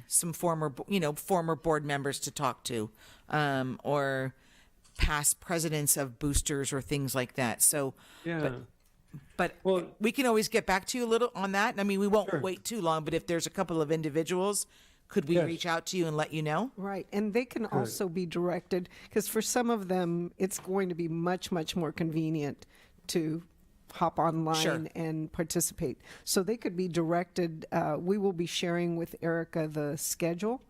S4: some former board members to talk to, or past presidents of boosters or things like that. So,
S5: Yeah.
S4: but
S5: Well-
S4: we can always get back to you a little on that. I mean, we won't
S5: Sure.
S4: wait too long, but if there's a couple of individuals, could we
S5: Yes.
S4: reach out to you and let you know?
S1: Right, and they can also be directed, because for some of them, it's going to be much, much more convenient to hop online
S4: Sure.
S1: and participate. So they could be directed, we will be sharing with Erica the schedule.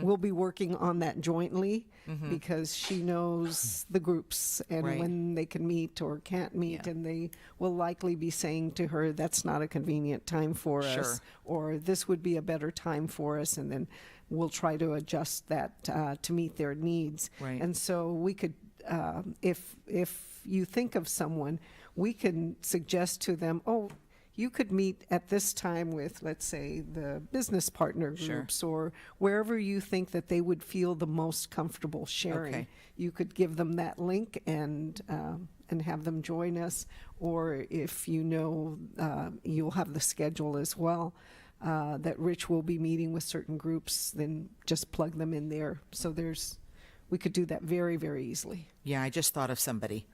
S1: We'll be working on that jointly, because she knows the groups and
S4: Right.
S1: when they can meet or can't meet,
S4: Yeah.
S1: and they will likely be saying to her, that's not a convenient time for us,
S4: Sure.
S1: or this would be a better time for us, and then we'll try to adjust that to meet their needs.
S4: Right.
S1: And so we could, if you think of someone, we can suggest to them, oh, you could meet at this time with, let's say, the business partner
S4: Sure.
S1: groups, or wherever you think that they would feel the most comfortable sharing.
S4: Okay.
S1: You could give them that link and have them join us, or if you'll have the schedule as well, that Rich will be meeting with certain groups, then just plug them in there. So we could do that very, very easily.
S4: Yeah, I just thought of somebody.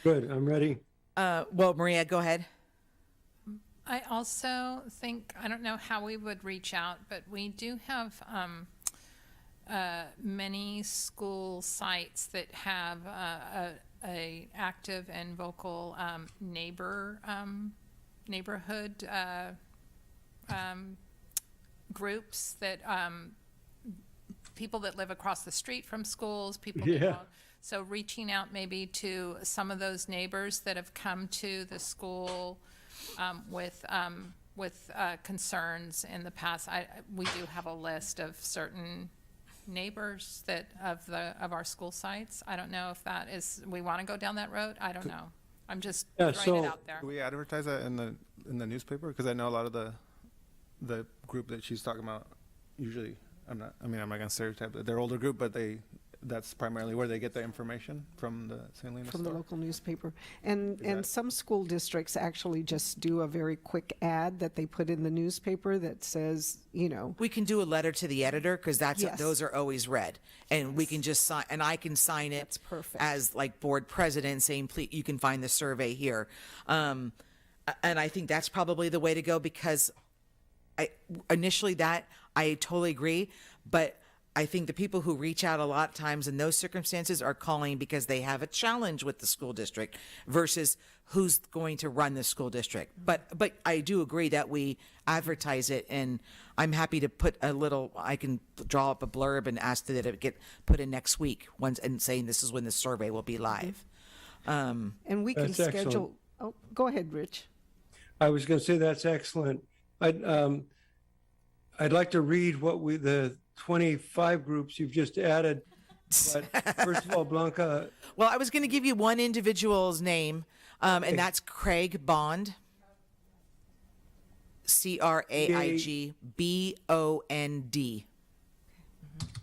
S5: Good. I'm ready.
S4: Well, Maria, go ahead.
S7: I also think, I don't know how we would reach out, but we do have many school sites that have a active and vocal neighborhood groups that people that live across the street from schools, people that
S5: Yeah.
S7: don't. So reaching out maybe to some of those neighbors that have come to the school with concerns in the past. We do have a list of certain neighbors of our school sites. I don't know if we want to go down that road. I don't know. I'm just
S5: Yeah,
S7: throwing it
S5: so-
S7: out there.
S6: Do we advertise that in the newspaper? Because I know a lot of the group that she's talking about usually, I'm not gonna stereotype, they're older group, but they that's primarily where they get the information from the St. Helena
S1: From the
S6: Star?
S1: local newspaper. And
S6: that-
S1: some school districts actually just do a very quick ad that they put in the newspaper that says, you know,
S4: We can do a letter to the editor because
S1: Yes.
S4: those are always read, and we can just sign, and I can sign it
S1: That's perfect.
S4: as like board president, saying, "Please, you can find the survey here." And I think that's probably the way to go because I totally agree, but I think the people who reach out a lot of times in those circumstances are calling because they have a challenge with the school district versus who's going to run the school district. But I do agree that we advertise it, and I'm happy to put I can draw up a blurb and ask that it get put in next week and saying this is when the survey will be live.
S1: and we can
S5: That's excellent.
S1: schedule. Oh, go ahead, Rich.
S5: I was going to say that's excellent. I'd like to read the 25 groups you've just added. But first of all, Blanca,
S4: Well, I was going to give you one individual's name, and that's Craig Bond. CraigBond.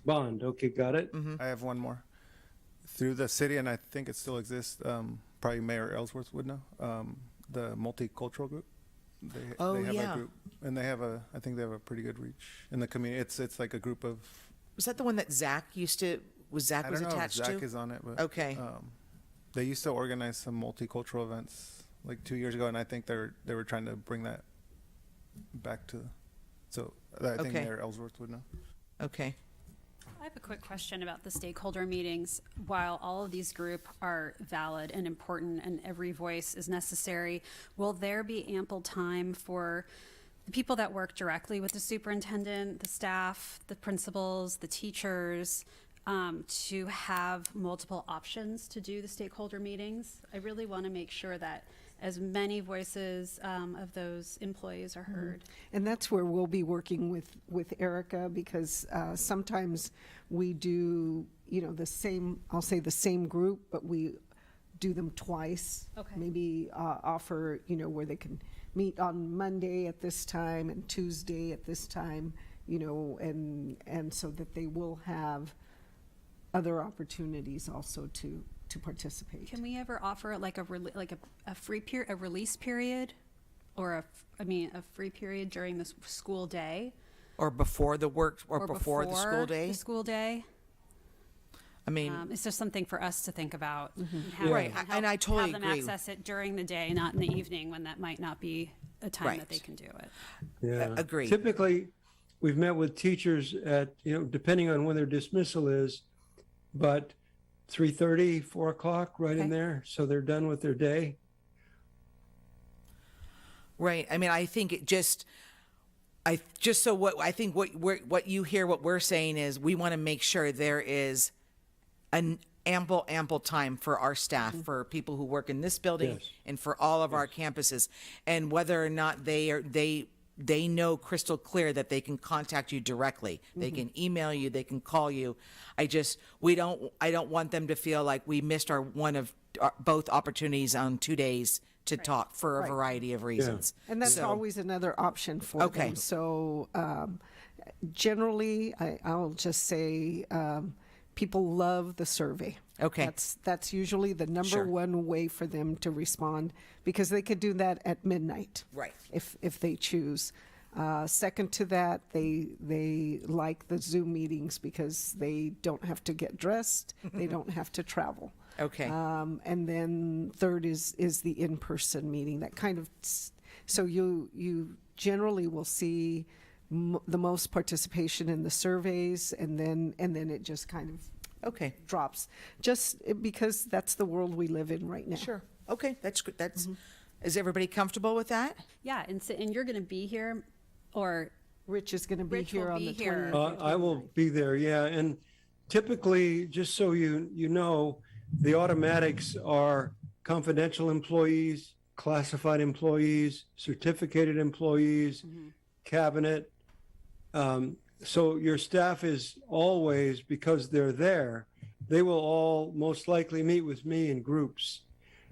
S5: Bond. Okay, got it.
S6: I have one more. Through the city, and I think it still exists, probably Mayor Ellsworth would know, the Multicultural Group. They have
S4: yeah.
S6: a group, and I think they have a pretty good reach in the community. It's like a group of,
S4: Was that the one that Zach
S6: I
S4: was
S6: don't know if
S4: attached
S6: Zach
S4: to?
S6: is on it, but
S4: Okay.
S6: they used to organize some multicultural events like 2 years ago, and I think they were trying to bring that back to. So I think
S4: Okay.
S6: Mayor Ellsworth would know.
S4: Okay.
S9: I have a quick question about the stakeholder meetings. While all of these groups are valid and important and every voice is necessary, will there be ample time for the people that work directly with the superintendent, the staff, the principals, the teachers, to have multiple options to do the stakeholder meetings? I really want to make sure that as many voices of those employees are heard.
S1: And that's where we'll be working with Erica because sometimes we do, the same, I'll say the same group, but we do them twice.
S9: Okay.
S1: Maybe offer, where they can meet on Monday at this time and Tuesday at this time, and so that they will have other opportunities also to participate.
S9: Can we ever offer like a free period, a release period, or a free period during the school day,
S4: Or before the before the school day?
S9: The school day.
S4: I mean,
S9: It's just something for us to think about. And
S5: Yeah.
S4: Right, and I totally
S9: have them
S4: agree.
S9: access it during the day, not in the evening when that might not be a time
S4: Right.
S9: that they can do it.
S5: Yeah.
S4: Agreed.
S5: Typically, we've met with teachers at, depending on when their dismissal is, but 3:30, 4 o'clock, right in
S9: Okay.
S5: there. So they're done with their day.
S4: Right. I mean, I think it just, what you hear, what we're saying is we want to make sure there is an ample time for our staff, for people who work in this building
S5: Yes.
S4: and for all of our campuses. And whether or not they know crystal clear that they can contact you directly. They can email you, they can call you. I don't want them to feel like we missed both opportunities on 2 days to talk for a
S1: Right.
S4: variety of reasons.
S1: And that's
S4: So-
S1: always another option for
S4: Okay.
S1: them. So generally, I'll just say people love the survey.
S4: Okay.
S1: That's usually the number
S4: Sure.
S1: one way for them to respond because they could do that at midnight.
S4: Right.
S1: If they choose. Second to that, they like the Zoom meetings because they don't have to get dressed, they don't have to travel.
S4: Okay.
S1: And then third is the in-person meeting. That kind of, so you generally will see the most participation in the surveys, and then it just kind of
S4: Okay.
S1: drops, just because that's the world we live in right now.
S4: Sure. Okay. That's good. Is everybody comfortable with that?
S9: Yeah, and you're going to be here, or
S1: Rich is going to be
S9: Rich will
S1: here on
S9: be
S1: the
S9: here.
S1: 20th.
S5: I will be there, yeah. And typically, just so you know, the automatics are confidential employees, classified employees, certificated employees, cabinet. So your staff is always, because they're there, they will all most likely meet with me in groups.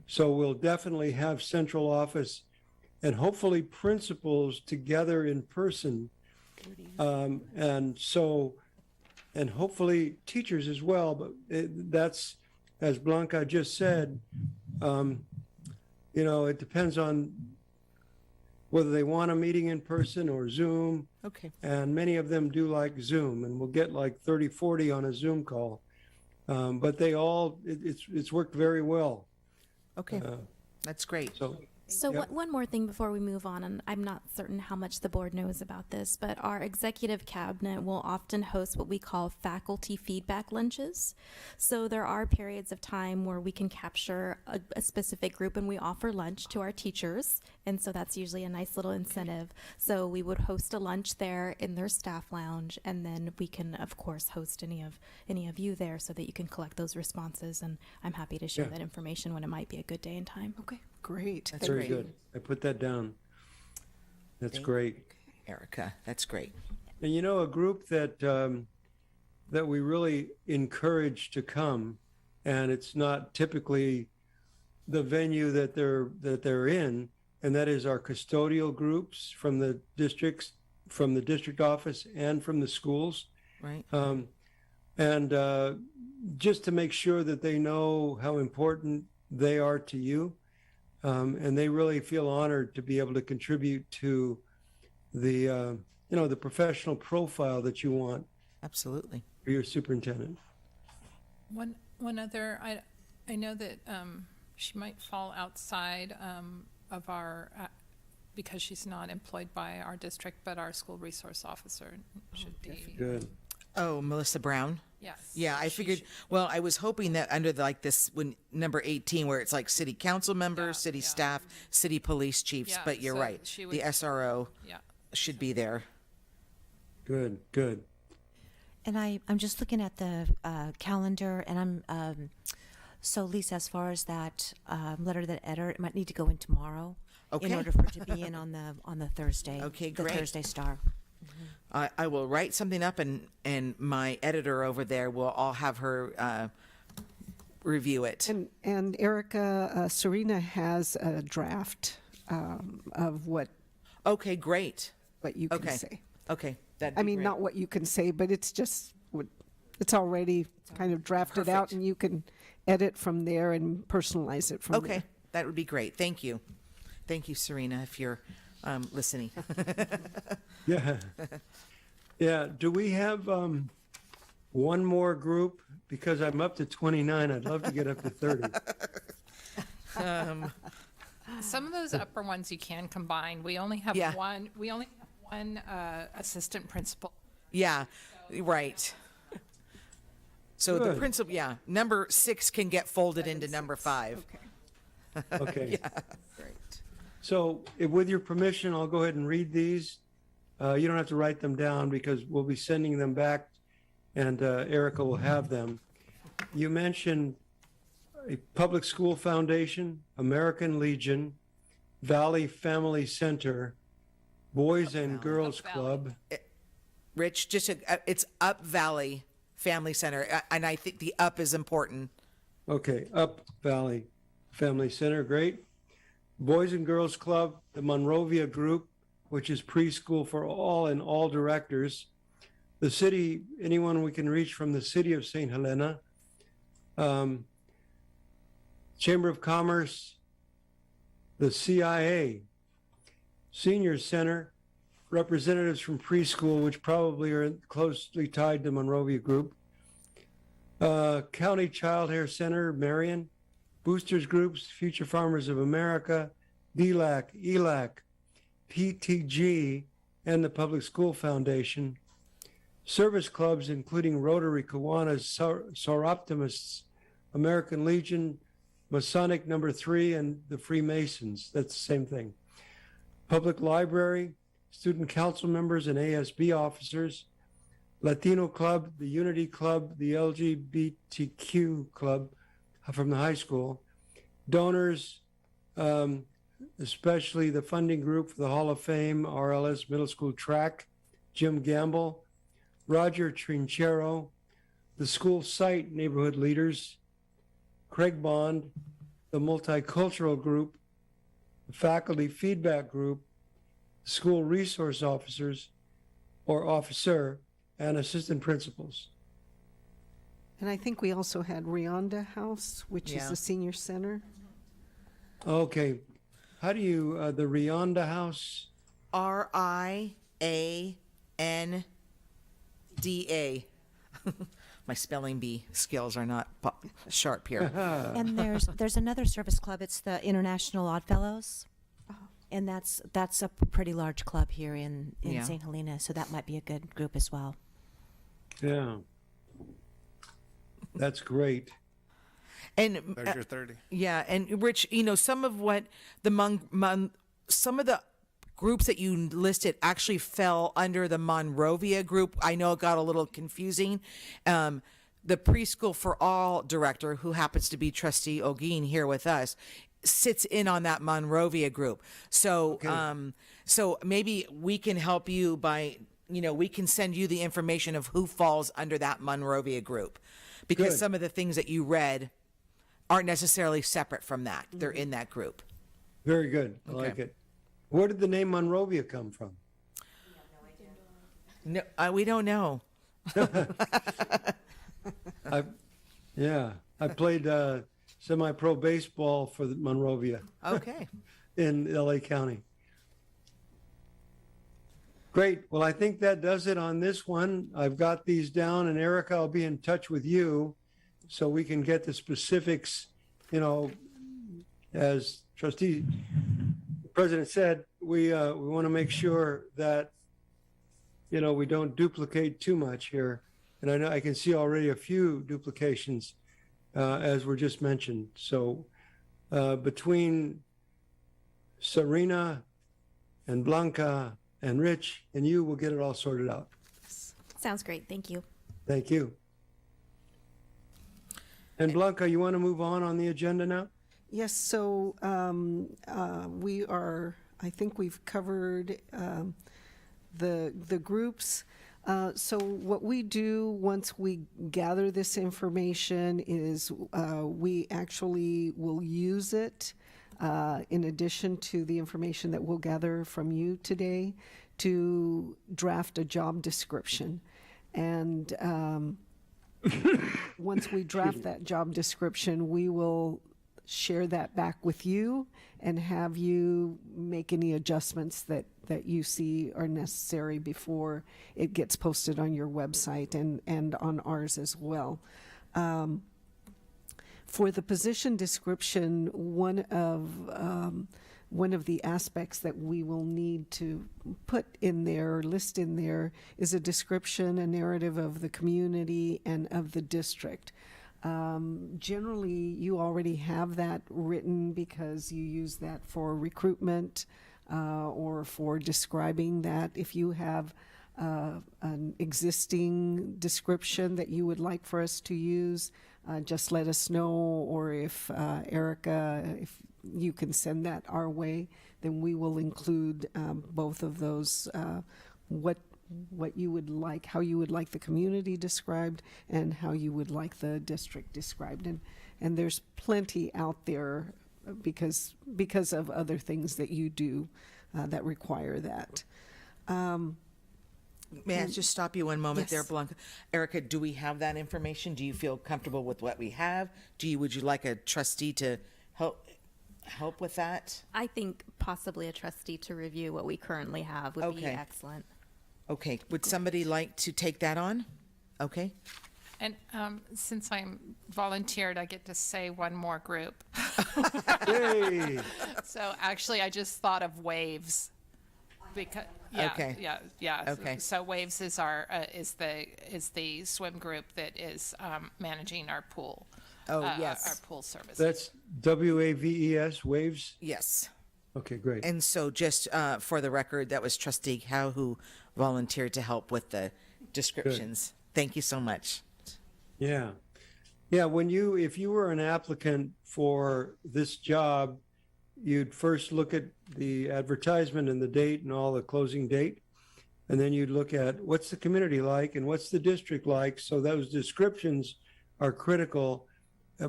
S5: So we'll definitely have central office and hopefully principals together in person. And so and hopefully teachers as well. But that's, as Blanca just said, it depends on whether they want a meeting in person or Zoom.
S4: Okay.
S5: And many of them do like Zoom, and we'll get like 30, 40 on a Zoom call. But it's worked very well.
S4: Okay. That's great.
S3: So
S5: Yep.
S3: one more thing before we move on, and I'm not certain how much the board knows about this, but our executive cabinet will often host what we call faculty feedback lunches. So there are periods of time where we can capture a specific group and we offer lunch to our teachers. And so that's usually a nice little incentive. So we would host a lunch there in their staff lounge, and then we can, of course, host any of you there so that you can collect those responses. And I'm happy to share
S5: Yeah.
S3: that information when it might be a good day and time.
S1: Okay, great.
S4: That's
S5: Very
S4: great.
S5: good. I put that down. That's
S4: Thank
S5: great.
S4: Erica, that's great.
S5: And a group that we really encourage to come, and it's not typically the venue that they're in, and that is our custodial groups from the districts, from the district office, and from the schools.
S4: Right.
S5: And just to make sure that they know how important they are to you. And they really feel honored to be able to contribute to the, the professional profile that you want
S4: Absolutely.
S5: for your superintendent.
S7: One other, I know that she might fall outside of our, because she's not employed by our district, but our school resource officer should be.
S5: Good.
S4: Oh, Melissa Brown.
S7: Yes.
S4: Yeah, I figured. Well, I was hoping that under this when number 18, where it's like city council members,
S7: Yeah,
S4: city
S7: yeah.
S4: staff, city police chiefs.
S7: Yeah,
S4: But you're
S7: so
S4: right.
S7: she
S4: The
S7: would-
S4: SRO
S7: Yeah.
S4: should be there.
S5: Good. Good.
S8: And I'm just looking at the calendar, and so Lisa, as far as that letter that editor, it might need to go in tomorrow in
S4: Okay.
S8: order for it to be in on the Thursday.
S4: Okay,
S8: the
S4: great.
S8: Thursday Star.
S4: I will write something up, and my editor over there will all have her review it.
S1: And Erica, Serena has a draft of what
S4: Okay, great.
S1: you can
S4: Okay.
S1: say.
S4: Okay, that.
S1: I mean, not what you can say, but it's just it's already kind of drafted out,
S4: Perfect.
S1: and you can edit from there and personalize it from
S4: Okay,
S1: there.
S4: that would be great. Thank you, Serena, if you're listening.
S5: Yeah. Yeah. Do we have one more group? Because I'm up to 29. I'd love to get up to 30.
S7: Some of those upper ones you can combine. We only have
S4: Yeah.
S7: one. We only have one assistant principal.
S4: Yeah, right. So the
S5: Good.
S4: principal, number 6 can get folded into number 5.
S1: Okay.
S5: Okay.
S4: Great.
S5: So with your permission, I'll go ahead and read these. You don't have to write them down because we'll be sending them back, and Erica will have them. You mentioned a public school foundation, American Legion, Valley Family Center, Boys and Girls
S7: Valley.
S5: Club.
S4: Rich, it's Up Valley Family Center, and I think the up is important.
S5: Okay, Up Valley Family Center, great. Boys and Girls Club, the Monrovia Group, which is preschool for all and all directors. The city, anyone we can reach from the city of St. Helena. Chamber of Commerce, the CIA, Senior Center, representatives from preschool, which probably are closely tied to Monrovia Group. County Child Care Center, Marion, Boosters Groups, Future Farmers of America, DLAC, ELAC, PTG, and the Public School Foundation. Service clubs, including Rotary, Kiwanis, Soroptimists, American Legion, Masonic Number 3, and the Freemasons. That's the same thing. Public Library, Student Council members and ASB officers, Latino Club, the Unity Club, the LGBTQ Club from the high school, donors, especially the funding group for the Hall of Fame, RLS Middle School Track, Jim Gamble, Roger Trinchero, the school site neighborhood leaders, Craig Bond, the multicultural group, the faculty feedback group, school resource officers or officer, and assistant principals.
S1: And I think we also had Rionda House, which is
S4: Yeah.
S1: the senior center.
S5: Okay. How do you, the Rionda House?
S4: RIANDA. My spelling bee skills are not sharp here.
S8: And there's another service club. It's the International Oddfellows, and that's a pretty large club here in
S4: Yeah.
S8: St. Helena. So that might be a good group as well.
S5: Yeah. That's great.
S4: And
S6: There's your 30.
S4: yeah, and Rich, some of what some of the groups that you listed actually fell under the Monrovia Group. I know it got a little confusing. The Preschool for All director, who happens to be Trustee Ogeen here with us, sits in on that Monrovia Group. So, so maybe we can help you by, we can send you the information of who falls under that Monrovia Group, because
S5: Good.
S4: some of the things that you read aren't necessarily separate from that. They're in that group.
S5: Very good. I
S4: Okay.
S5: like it. Where did the name Monrovia come from?
S4: No, we don't know.
S5: I played semi-pro baseball for the Monrovia
S4: Okay.
S5: in LA County. Great. Well, I think that does it on this one. I've got these down, and Erica, I'll be in touch with you so we can get the specifics. As Trustee President said, we want to make sure that we don't duplicate too much here. And I know I can see already a few duplications, as were just mentioned. So between Serena and Blanca and Rich and you, we'll get it all sorted out.
S3: Sounds great. Thank you.
S5: Thank you. And Blanca, you want to move on the agenda now?
S1: Yes, so I think we've covered the groups. So what we do once we gather this information is we actually will use it in addition to the information that we'll gather from you today to draft a job description. And once we draft that job description, we will share that back with you and have you make any adjustments that you see are necessary before it gets posted on your website and on ours as well. For the position description, one of the aspects that we will need to put in there, or list in there, is a description, a narrative of the community and of the district. Generally, you already have that written because you use that for recruitment or for describing that. If you have an existing description that you would like for us to use, just let us know, or if Erica, if you can send that our way, then we will include both of those, what you would like, how you would like the community described, and how you would like the district described. And there's plenty out there because of other things that you do that require that.
S4: May I just stop you one moment there,
S1: Yes.
S4: Blanca? Erica, do we have that information? Do you feel comfortable with what we have? Would you like a trustee to help with that?
S3: I think possibly a trustee to review what we currently have would be
S4: Okay.
S3: excellent.
S4: Okay. Would somebody like to take that on? Okay.
S7: And since I'm volunteered, I get to say one more group.
S5: Yay!
S7: So actually, I just thought of Waves. Because
S4: Okay.
S7: yeah.
S4: Okay.
S7: So Waves is our is the swim group that is managing our pool.
S4: Oh,
S7: our
S4: yes.
S7: pool service.
S5: That's WAVES, Waves?
S4: Yes.
S5: Okay, great.
S4: And so just for the record, that was Trustee Howe who volunteered to help with the descriptions. Thank you so much.
S5: Yeah. Yeah, if you were an applicant for this job, you'd first look at the advertisement and the date and all the closing date. And then you'd look at what's the community like and what's the district like. So those descriptions are critical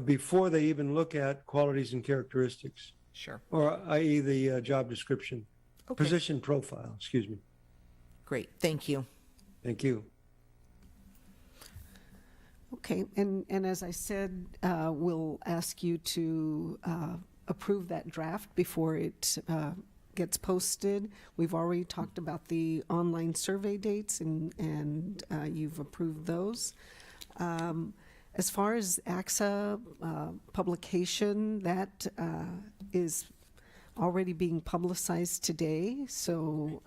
S5: before they even look at qualities and characteristics,
S4: Sure.
S5: or i.e. the job description,
S4: Okay.
S5: position profile, excuse me.
S4: Great. Thank you.
S5: Thank you.
S1: Okay, and as I said, we'll ask you to approve that draft before it gets posted. We've already talked about the online survey dates, and you've approved those. As far as AXA publication, that is already being publicized today, so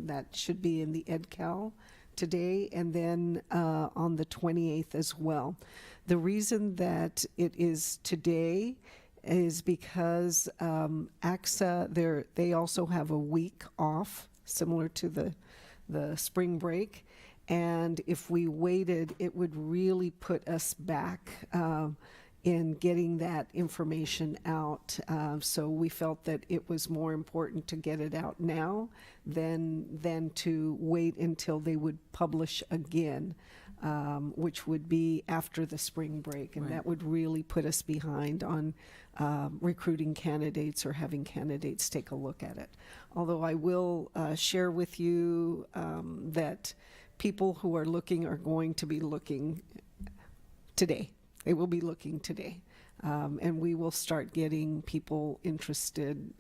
S1: that should be in the EdCal today, and then on the 28th as well. The reason that it is today is because AXA, they also have a week off, similar to the spring break, and if we waited, it would really put us back in getting that information out. So we felt that it was more important to get it out now than to wait until they would publish again, which would be after the spring break. And
S4: Right.
S1: that would really put us behind on recruiting candidates or having candidates take a look at it. Although I will share with you that people who are looking are going to be looking today. They will be looking today. And we will start getting people interested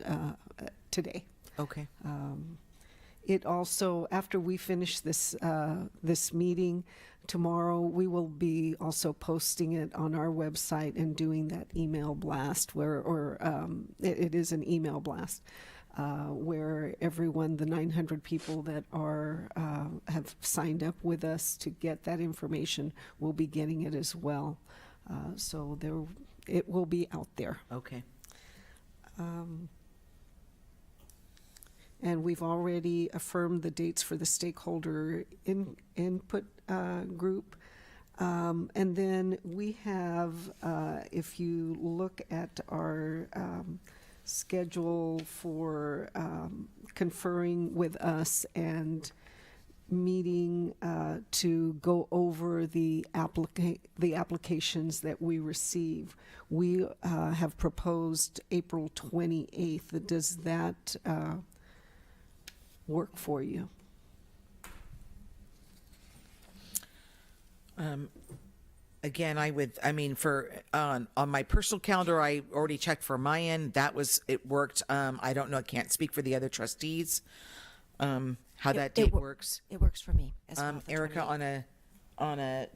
S1: today.
S4: Okay.
S1: It also, after we finish this meeting tomorrow, we will be also posting it on our website and doing that email blast it is an email blast where everyone, the 900 people that have signed up with us to get that information, will be getting it as well. So it will be out there.
S4: Okay.
S1: And we've already affirmed the dates for the stakeholder input group. And then we have, if you look at our schedule for conferring with us and meeting to go over the applications that we receive, we have proposed April 28th. Does that work for you?
S4: Again, on my personal calendar, I already checked for my end. It worked. I don't know. I can't speak for the other trustees. How that date works.
S8: It works for me as well. the
S4: Erica,
S8: 28th.
S4: on a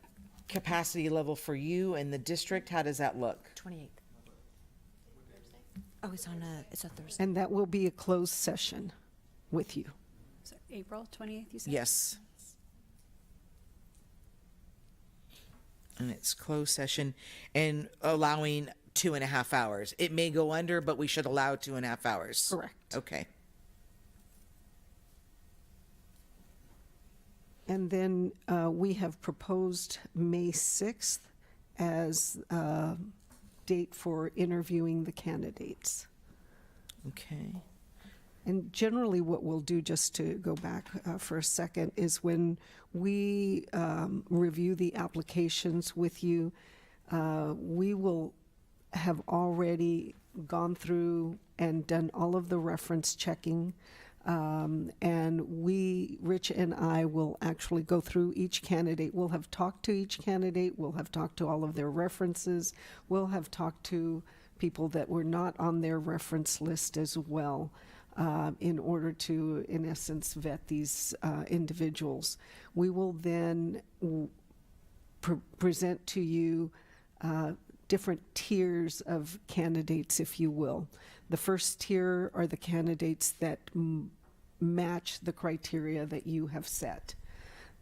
S4: capacity level for you and the district, how does that look?
S8: 28th. Oh, it's a Thursday.
S1: And that will be a closed session with you.
S9: So April 28th, you said?
S4: Yes. And it's closed session and allowing 2.5 hours. It may go under, but we should allow 2.5 hours.
S1: Correct.
S4: Okay.
S1: And then we have proposed May 6th as a date for interviewing the candidates.
S4: Okay.
S1: And generally what we'll do, just to go back for a second, is when we review the applications with you, we will have already gone through and done all of the reference checking. And Rich and I will actually go through each candidate. We'll have talked to each candidate. We'll have talked to all of their references. We'll have talked to people that were not on their reference list as well, in order to, in essence, vet these individuals. We will then present to you different tiers of candidates, if you will. The first tier are the candidates that match the criteria that you have set.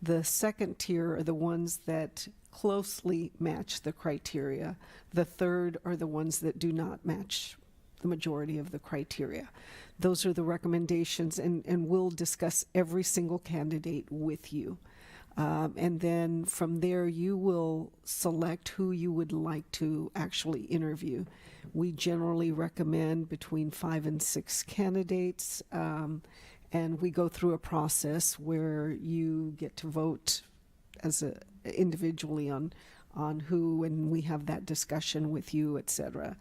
S1: The second tier are the ones that closely match the criteria. The third are the ones that do not match the majority of the criteria. Those are the recommendations, and we'll discuss every single candidate with you. And then from there, you will select who you would like to actually interview. We generally recommend between 5 and 6 candidates, and we go through a process where you get to vote individually on who, and we have that discussion with you, etc.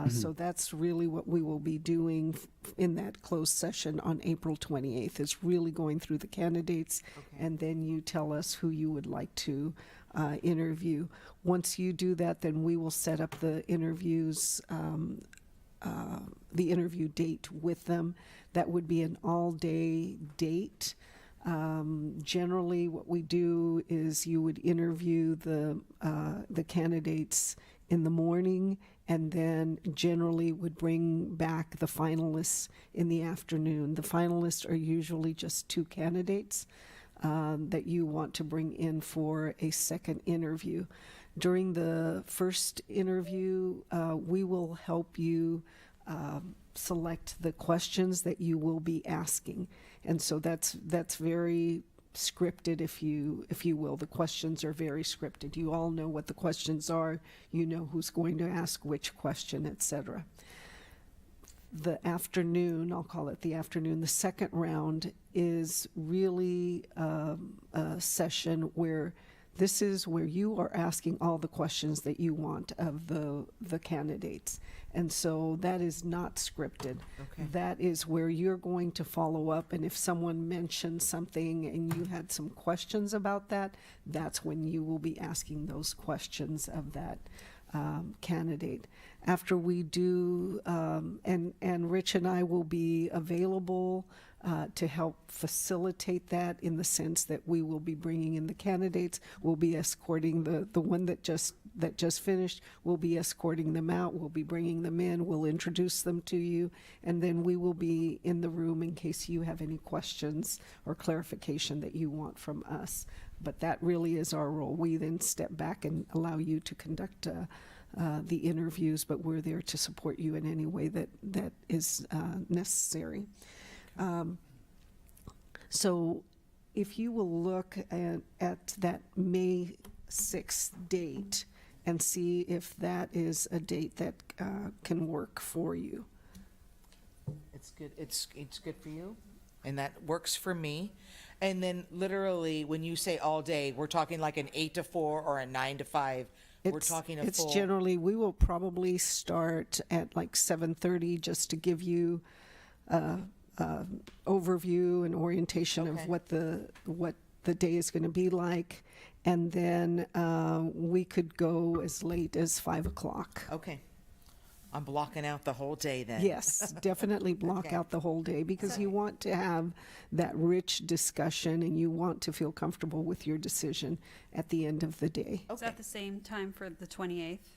S1: So that's really what we will be doing in that closed session on April 28th, is really going through the candidates, and then you tell us who you would like to interview. Once you do that, then we will set up the interviews, the interview date with them. That would be an all-day date. Generally, what we do is you would interview the candidates in the morning, and then generally would bring back the finalists in the afternoon. The finalists are usually just 2 candidates that you want to bring in for a second interview. During the first interview, we will help you select the questions that you will be asking, and so that's very scripted, if you will. The questions are very scripted. You all know what the questions are. You know who's going to ask which question, etc. The afternoon, I'll call it the afternoon, the second round is really a session where this is where you are asking all the questions that you want of the candidates. And so that is not scripted.
S4: Okay.
S1: That is where you're going to follow up, and if someone mentioned something and you had some questions about that, that's when you will be asking those questions of that candidate. After we do, and Rich and I will be available to help facilitate that, in the sense that we will be bringing in the candidates, we'll be escorting the one that just finished, we'll be escorting them out, we'll be bringing them in, we'll introduce them to you, and then we will be in the room in case you have any questions or clarification that you want from us. But that really is our role. We then step back and allow you to conduct the interviews, but we're there to support you in any way that is necessary. So if you will look at that May 6th date and see if that is a date that can work for you.
S4: It's good. It's good for you, and that works for me. And then literally, when you say all day, we're talking like an 8 to 4 or a 9 to 5. We're talking a
S1: It's
S4: full.
S1: generally, we will probably start at like 7:30, just to give you overview and orientation
S4: Okay.
S1: of what the day is going to be like, and then we could go as late as 5 o'clock.
S4: Okay, I'm blocking out the whole day then.
S1: Yes, definitely block
S4: Okay.
S1: out the whole day, because you want to have that rich discussion, and you want to feel comfortable with your decision at the end of the day.
S9: Is that the same time for the 28th?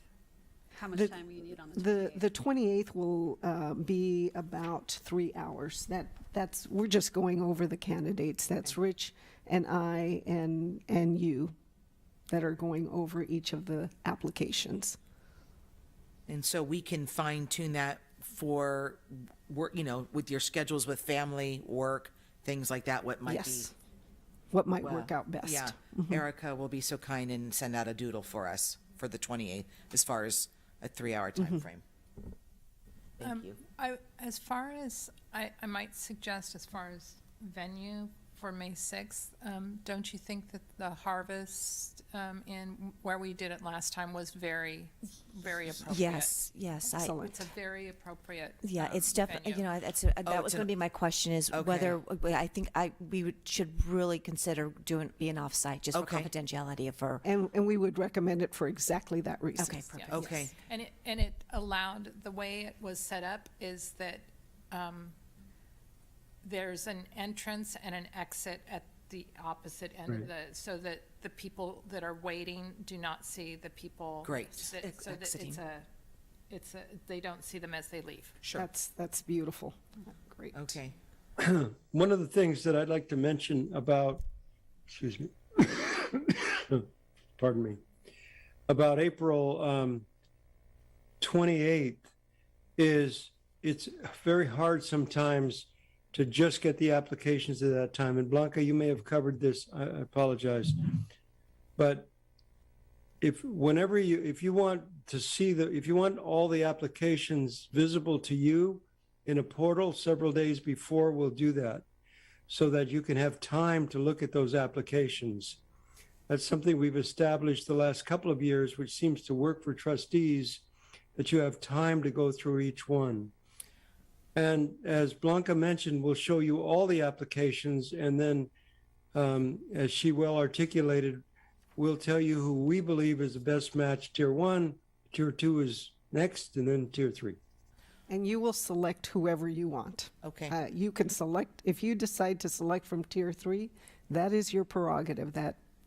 S9: How much
S1: The-
S9: time will you need on the 28th?
S1: The 28th will be about 3 hours. That's we're just going over the candidates. That's Rich and I and you that are going over each of the applications.
S4: And so we can fine tune that for work, with your schedules with family, work, things like that, what might
S1: Yes. What might
S4: be.
S1: work out best.
S4: Yeah. Erica will be so kind and send out a doodle for us for the 28th, as far as a 3-hour time frame. Thank you.
S7: As far as, I might suggest, as far as venue for May 6th, don't you think that the harvest in where we did it last time was very, very appropriate?
S8: Yes.
S1: Excellent.
S7: It's a very appropriate.
S8: Yeah, it's definitely,
S7: venue.
S8: that was
S4: it's
S8: going to
S4: an-
S8: be my question, is
S4: Okay.
S8: whether, I think we should really consider being off-site, just for
S4: Okay.
S8: confidentiality of her.
S1: And we would recommend it for exactly that reason.
S8: Okay, perfect.
S7: Yes.
S4: Okay.
S7: And it allowed, the way it was set up is that there's an entrance and an exit at the opposite end of
S5: Right.
S7: so that the people that are waiting do not see the people.
S4: Great.
S7: So that
S8: Exiting.
S7: they don't see them as they leave.
S4: Sure.
S1: That's beautiful. Great.
S4: Okay.
S5: One of the things that I'd like to mention about, excuse me, pardon me, about April 28th is it's very hard sometimes to just get the applications at that time. And Blanca, you may have covered this. I apologize. But if you want to see if you want all the applications visible to you in a portal several days before, we'll do that so that you can have time to look at those applications. That's something we've established the last couple of years, which seems to work for trustees, that you have time to go through each one. And as Blanca mentioned, we'll show you all the applications, and then, as she well articulated, we'll tell you who we believe is the best match. Tier 1, Tier 2 is next, and then Tier 3.
S1: And you will select whoever you want.
S4: Okay.
S1: You can select, if you decide to select from Tier 3, that is your prerogative.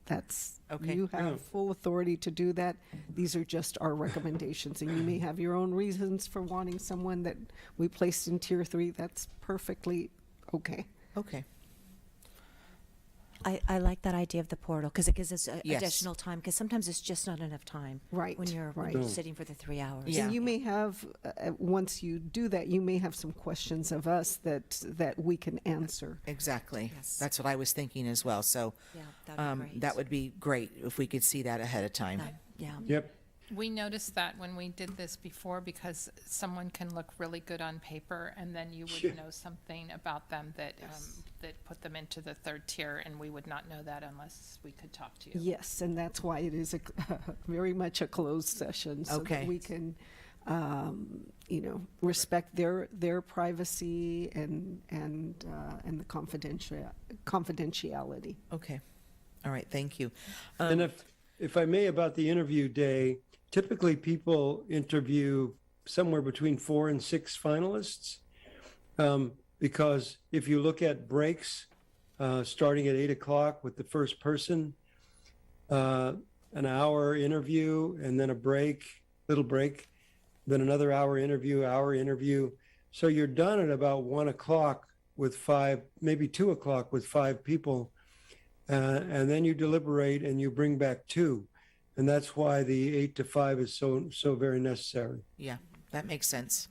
S1: That's
S4: Okay.
S1: you have full authority to do that. These are just our recommendations, and you may have your own reasons for wanting someone that we placed in Tier 3. That's perfectly okay.
S4: Okay.
S8: I like that idea of the portal because it gives us
S4: Yes.
S8: additional time because sometimes it's just not enough time.
S1: Right,
S8: When you're
S1: right.
S8: sitting for the 3 hours.
S4: Yeah.
S1: And you may have, once you do that, you may have some questions of us that we can answer.
S4: Exactly.
S8: Yes.
S4: That's what I was thinking as well. So
S8: Yeah, that'd be great.
S4: that would be great if we could see that ahead of time.
S8: Yeah.
S5: Yep.
S7: We noticed that when we did this before because someone can look really good on paper and then you would know something about them that that put them into the third tier, and we would not know that unless we could talk to you.
S1: Yes, and that's why it is very much a closed session, so
S4: Okay.
S1: that we can, respect their privacy and the confidentiality.
S4: Okay. All right. Thank you.
S5: And if I may, about the interview day, typically people interview somewhere between 4 and 6 finalists. Because if you look at breaks, starting at 8 o'clock with the first person, an hour interview, and then a little break, then another hour interview. So you're done at about 1 o'clock with 5, maybe 2 o'clock with 5 people. And then you deliberate and you bring back 2. And that's why the 8 to 5 is so very necessary.
S4: Yeah, that makes sense.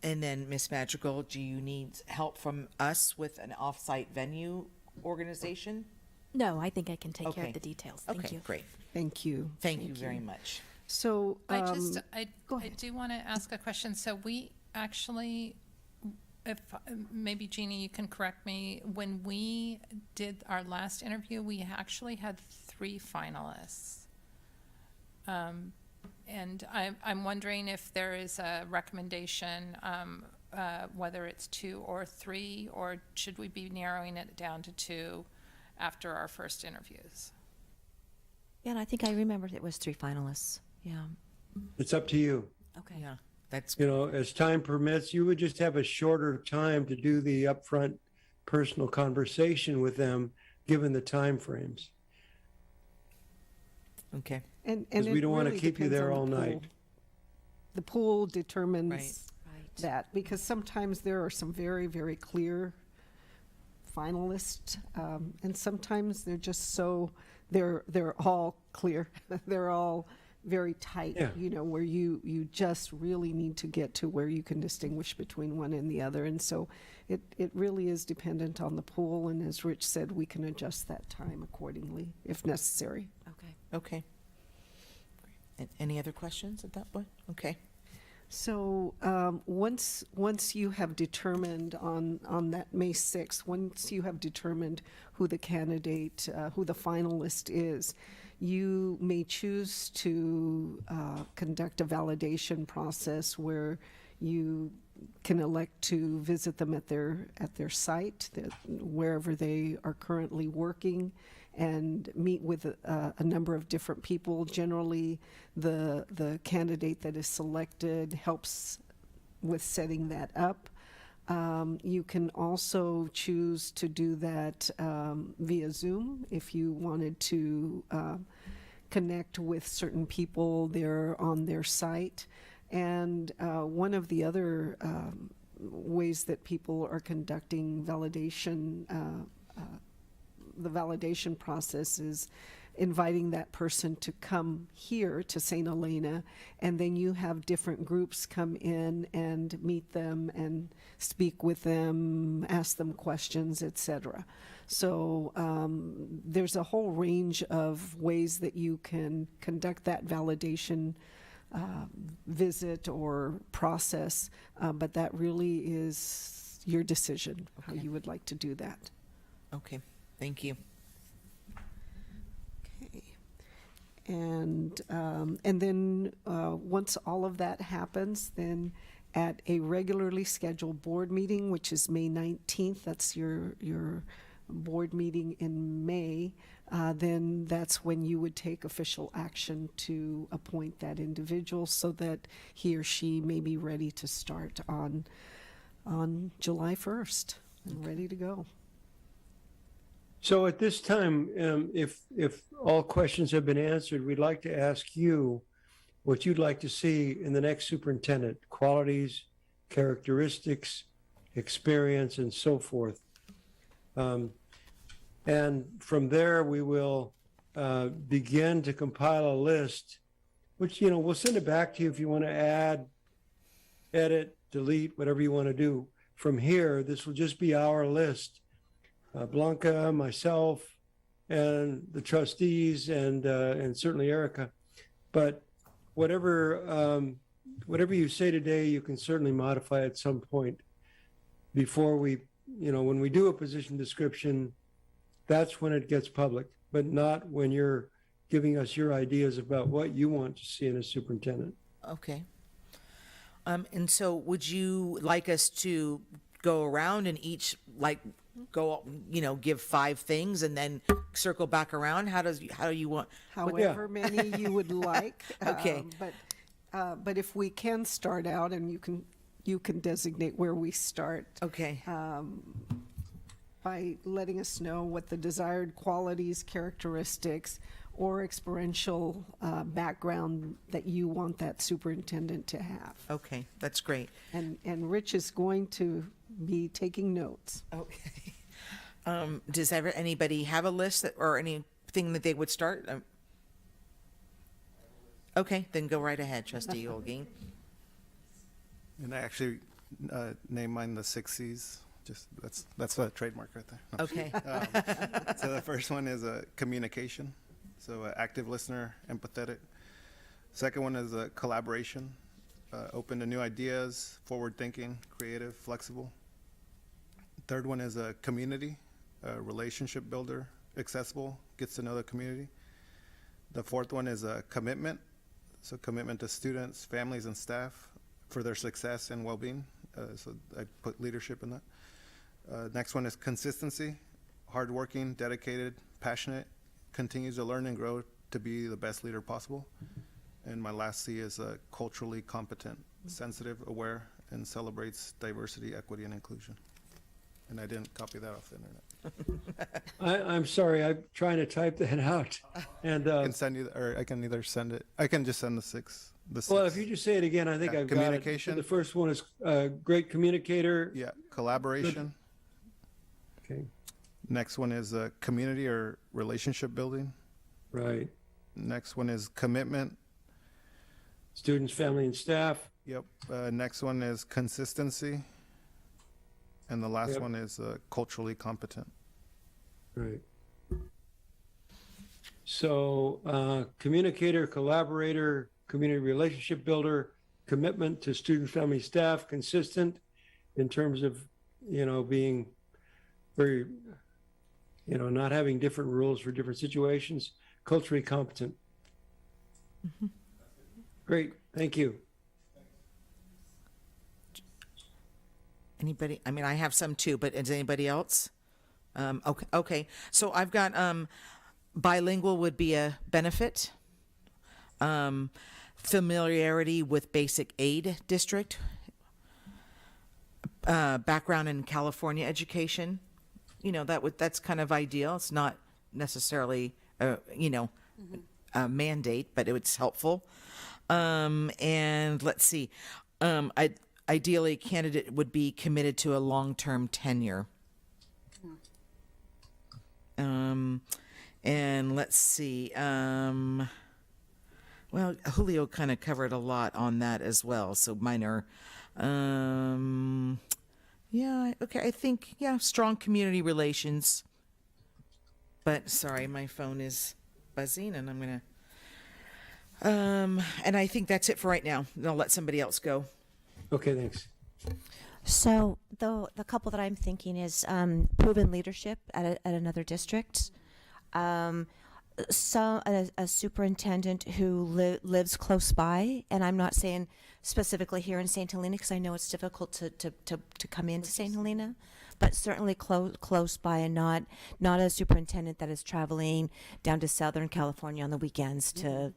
S4: And then, Miss Madrigal, do you need help from us with an off-site venue organization?
S3: No, I think I can take care
S4: Okay.
S3: of the details. Thank
S4: Okay,
S3: you.
S4: great.
S1: Thank you.
S4: Thank you very much.
S1: So,
S7: I
S1: go
S7: I
S1: ahead.
S7: do want to ask a question. So we actually, if maybe Jeannie, you can correct me. When we did our last interview, we actually had 3 finalists. And I'm wondering if there is a recommendation, whether it's 2 or 3, or should we be narrowing it down to 2 after our first interviews?
S8: Yeah, and I think I remembered it was 3 finalists. Yeah.
S5: It's up to you.
S8: Okay.
S4: Yeah, that's
S5: As time permits, you would just have a shorter time to do the upfront personal conversation with them, given the time frames.
S4: okay.
S1: And
S5: Because we
S1: it
S5: don't want to
S1: really
S5: keep you
S1: depends
S5: there
S1: on
S5: all
S1: the pool.
S5: night.
S1: The pool determines
S8: Right.
S1: that, because sometimes there are some very, very clear finalists, and sometimes they're just they're all clear. They're all very tight,
S5: Yeah.
S1: where you just really need to get to where you can distinguish between one and the other. And so it really is dependent on the pool, and as Rich said, we can adjust that time accordingly if necessary.
S8: Okay.
S4: Okay. Any other questions at that point? Okay.
S1: So once you have determined on that May 6th, once you have determined who the candidate, who the finalist is, you may choose to conduct a validation process where you can elect to visit them at their site, wherever they are currently working, and meet with a number of different people. Generally, the candidate that is selected helps with setting that up. You can also choose to do that via Zoom if you wanted to connect with certain people there on their site. And one of the other ways that people are conducting validation, the validation process, is inviting that person to come here to St. Helena, and then you have different groups come in and meet them and speak with them, ask them questions, etc. So there's a whole range of ways that you can conduct that validation visit or process, but that really is your decision, how
S4: Okay.
S1: you would like to do that.
S4: Okay. Thank you.
S1: Okay. and then once all of that happens, then at a regularly scheduled board meeting, which is May 19th, that's your board meeting in May, then that's when you would take official action to appoint that individual so that he or she may be ready to start on July 1st and ready to go.
S5: So at this time, if all questions have been answered, we'd like to ask you what you'd like to see in the next superintendent: qualities, characteristics, experience, and so forth. And from there, we will begin to compile a list, which, we'll send it back to you if you want to add, edit, delete, whatever you want to do. From here, this will just be our list. Blanca, myself, and the trustees, and certainly Erica. But whatever you say today, you can certainly modify at some point before we, when we do a position description, that's when it gets public, but not when you're giving us your ideas about what you want to see in a superintendent.
S4: Okay. And so would you like us to go around and each give 5 things and then circle back around? How do you want?
S1: However many you would like.
S4: Okay.
S1: But if we can start out, and you can designate where we start.
S4: Okay.
S1: By letting us know what the desired qualities, characteristics, or experiential background that you want that superintendent to have.
S4: Okay, that's great.
S1: And Rich is going to be taking notes.
S4: Okay. Does anybody have a list or anything that they would start? Okay, then go right ahead, Trustee Holguin.
S6: And I actually named mine the 6 C's. Just that's a trademark right there. No.
S4: Okay.
S6: So the first one is communication. So active listener, empathetic. Second one is collaboration, open to new ideas, forward thinking, creative, flexible. Third one is community, relationship builder, accessible, gets to know the community. The fourth one is commitment. So commitment to students, families, and staff for their success and well-being. So I put leadership in that. Next one is consistency, hardworking, dedicated, passionate, continues to learn and grow to be the best leader possible. And my last C is culturally competent, sensitive, aware, and celebrates diversity, equity, and inclusion. And I didn't copy that off the internet.
S5: I'm sorry, I'm trying to type that out. And
S6: I can send you, or I can either send it. I can just send the six.
S5: well, if you just say it again, I think I've got it.
S6: Communication.
S5: So the first one is great communicator.
S6: Yeah, collaboration.
S5: Okay,
S6: Next one is community or relationship building.
S5: right.
S6: Next one is commitment.
S5: Students, family, and staff.
S6: Yep. Next one is consistency. And the last
S5: Yep.
S6: one is culturally competent.
S5: Right. So communicator, collaborator, community relationship builder, commitment to student, family, staff, consistent in terms of, being very, not having different rules for different situations, culturally competent.
S4: Mm-hmm.
S5: Great, thank you.
S4: Anybody? I mean, I have some too, but is anybody else? Okay. So I've got bilingual would be a benefit. Familiarity with basic aid district. Background in California education. That's kind of ideal. It's not necessarily a mandate, but it's helpful. And let's see. Ideally, candidate would be committed to a long-term tenure. And let's see. Well, Julio kind of covered a lot on that as well. So mine are, yeah, okay. I think, strong community relations. But sorry, my phone is buzzing, and I'm gonna. And I think that's it for right now. And I'll let somebody else go.
S5: Okay, thanks.
S8: So the couple that I'm thinking is proven leadership at another district. A superintendent who lives close by, and I'm not saying specifically here in St. Helena because I know it's difficult to come into St. Helena, but certainly close by, and not a superintendent that is traveling down to Southern California on the weekends to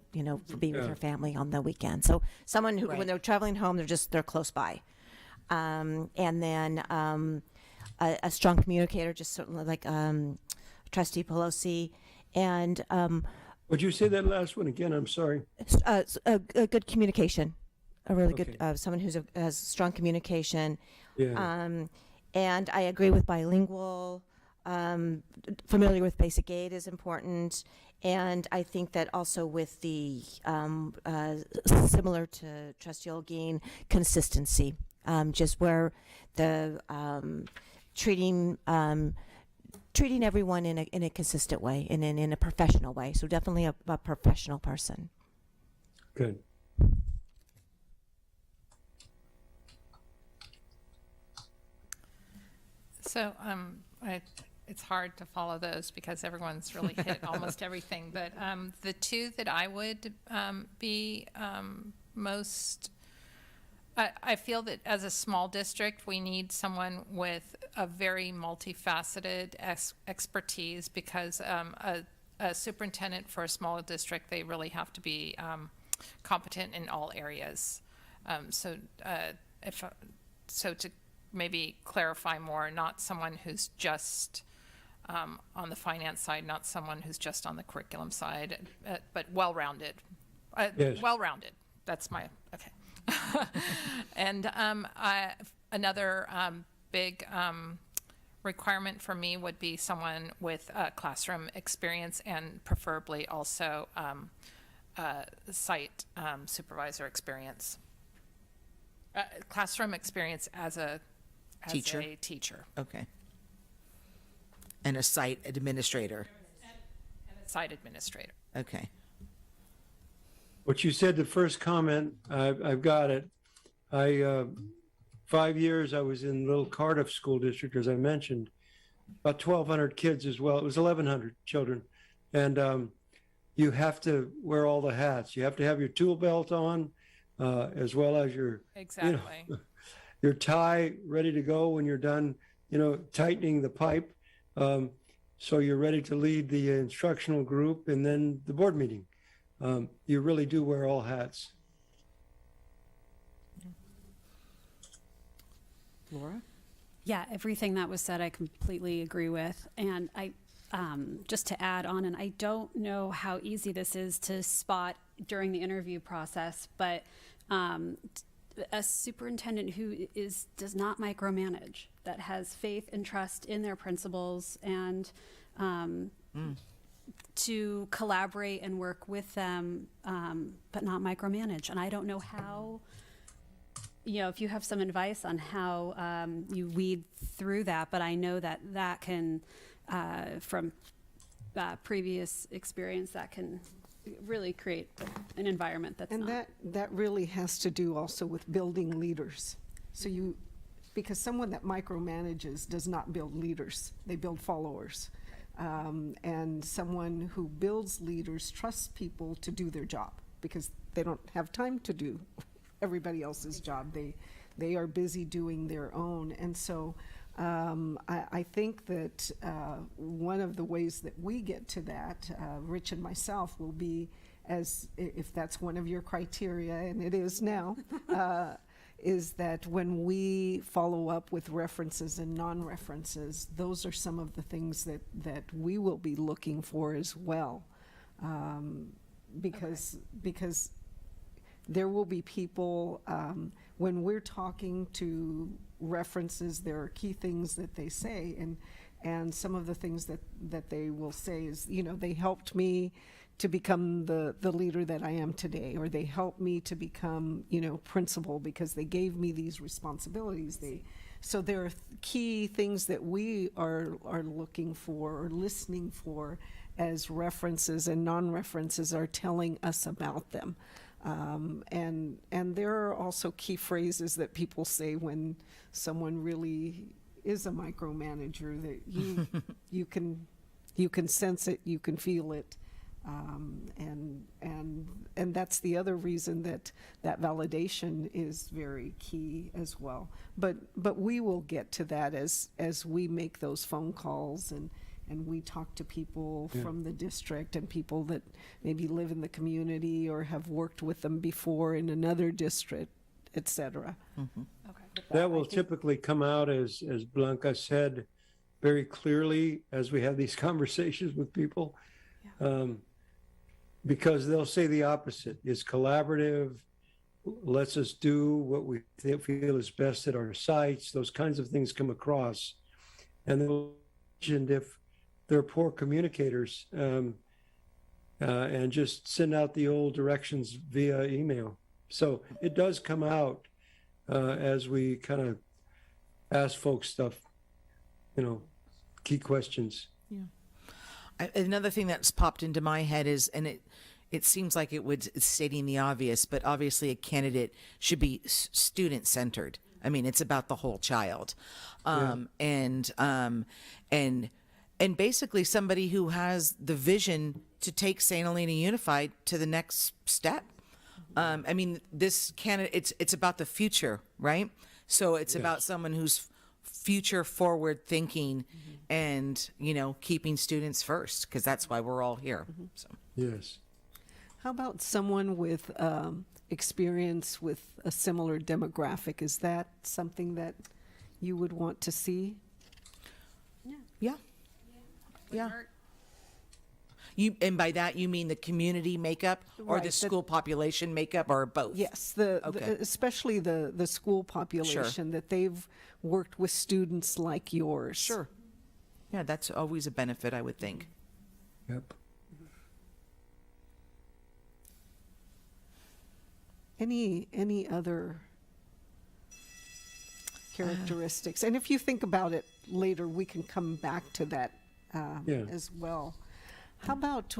S8: be with her family on the weekend. So someone who, when they're traveling home, they're close by, and then a strong communicator, just certainly like Trustee Pelosi. And
S5: Would you say that last one again? I'm sorry.
S8: a good communication, a really
S5: Okay.
S8: good someone who has strong communication.
S5: Yeah.
S8: And I agree with bilingual. Familiar with basic aid is important, and I think that also with the similar to Trustee Olguin, consistency, just where the treating everyone in a consistent way and in a professional way. So definitely a professional person.
S5: Good.
S7: So it's hard to follow those because everyone's really hit almost everything. But the two that I would be most, I feel that as a small district, we need someone with a very multifaceted expertise because a superintendent for a small district, they really have to be competent in all areas. So to maybe clarify more, not someone who's just on the finance side, not someone who's just on the curriculum side, but well-rounded.
S5: Yes.
S7: Well-rounded. That's my, okay. And another big requirement for me would be someone with classroom experience and preferably also site supervisor experience. Classroom experience as a
S4: Teacher.
S7: teacher.
S4: Okay. And a site administrator.
S7: And a site administrator.
S4: Okay.
S5: What you said, the first comment, I've got it. 5 years I was in Little Cardiff School District, as I mentioned, about 1,200 kids as well. It was 1,100 children. And you have to wear all the hats. You have to have your tool belt on, as well as your,
S7: Exactly.
S5: your tie ready to go when you're done, tightening the pipe. So you're ready to lead the instructional group and then the board meeting. You really do wear all hats.
S4: Laura?
S9: Yeah, everything that was said, I completely agree with. And I, just to add on, and I don't know how easy this is to spot during the interview process, but a superintendent who does not micromanage, that has faith and trust in their principals, and to collaborate and work with them, but not micromanage. And I don't know how, if you have some advice on how you weed through that, but I know that can, from previous experience, that can really create an environment that's
S1: And
S9: not.
S1: that really has to do also with building leaders. So because someone that micromanages does not build leaders, they build followers. And someone who builds leaders trusts people to do their job because they don't have time to do everybody else's job. They are busy doing their own. And so I think that one of the ways that we get to that, Rich and myself, will be, as if that's one of your criteria, and it is now, is that when we follow up with references and non-references, those are some of the things that we will be looking for as well. Because there will be people, when we're talking to references, there are key things that they say, and some of the things that they will say is, they helped me to become the leader that I am today, or they helped me to become, principal because they gave me these responsibilities. So there are key things that we are looking for or listening for as references and non-references are telling us about them. And there are also key phrases that people say when someone really is a micromanager that you can sense it, you can feel it. And that's the other reason that validation is very key as well. But we will get to that as we make those phone calls and we talk to people from the district and people that maybe live in the community or have worked with them before in another district, et cetera.
S5: That will typically come out, as Blanca said, very clearly as we have these conversations with people. Because they'll say the opposite. It's collaborative, lets us do what we feel is best at our sites. Those kinds of things come across. And they'll mention if they're poor communicators, and just send out the old directions via email. So it does come out as we kind of ask folks stuff, key questions.
S4: Another thing that's popped into my head is, and it seems like it's stating the obvious, but obviously a candidate should be student centered. I mean, it's about the whole child, and basically somebody who has the vision to take St. Helena Unified to the next step. I mean, this candidate, it's about the future, right? So it's about someone who's future forward thinking and, keeping students first, because that's why we're all here. So.
S5: Yes.
S1: How about someone with experience with a similar demographic? Is that something that you would want to see?
S4: Yeah. And by that you mean the community makeup or
S1: Right,
S4: the school population makeup or both?
S1: Yes,
S4: Okay.
S1: especially the school population, that they've worked with students like yours.
S4: Sure. Yeah, that's always a benefit, I would think.
S5: Yep.
S1: Any other characteristics? And if you think about it later, we can come back to that as well. How about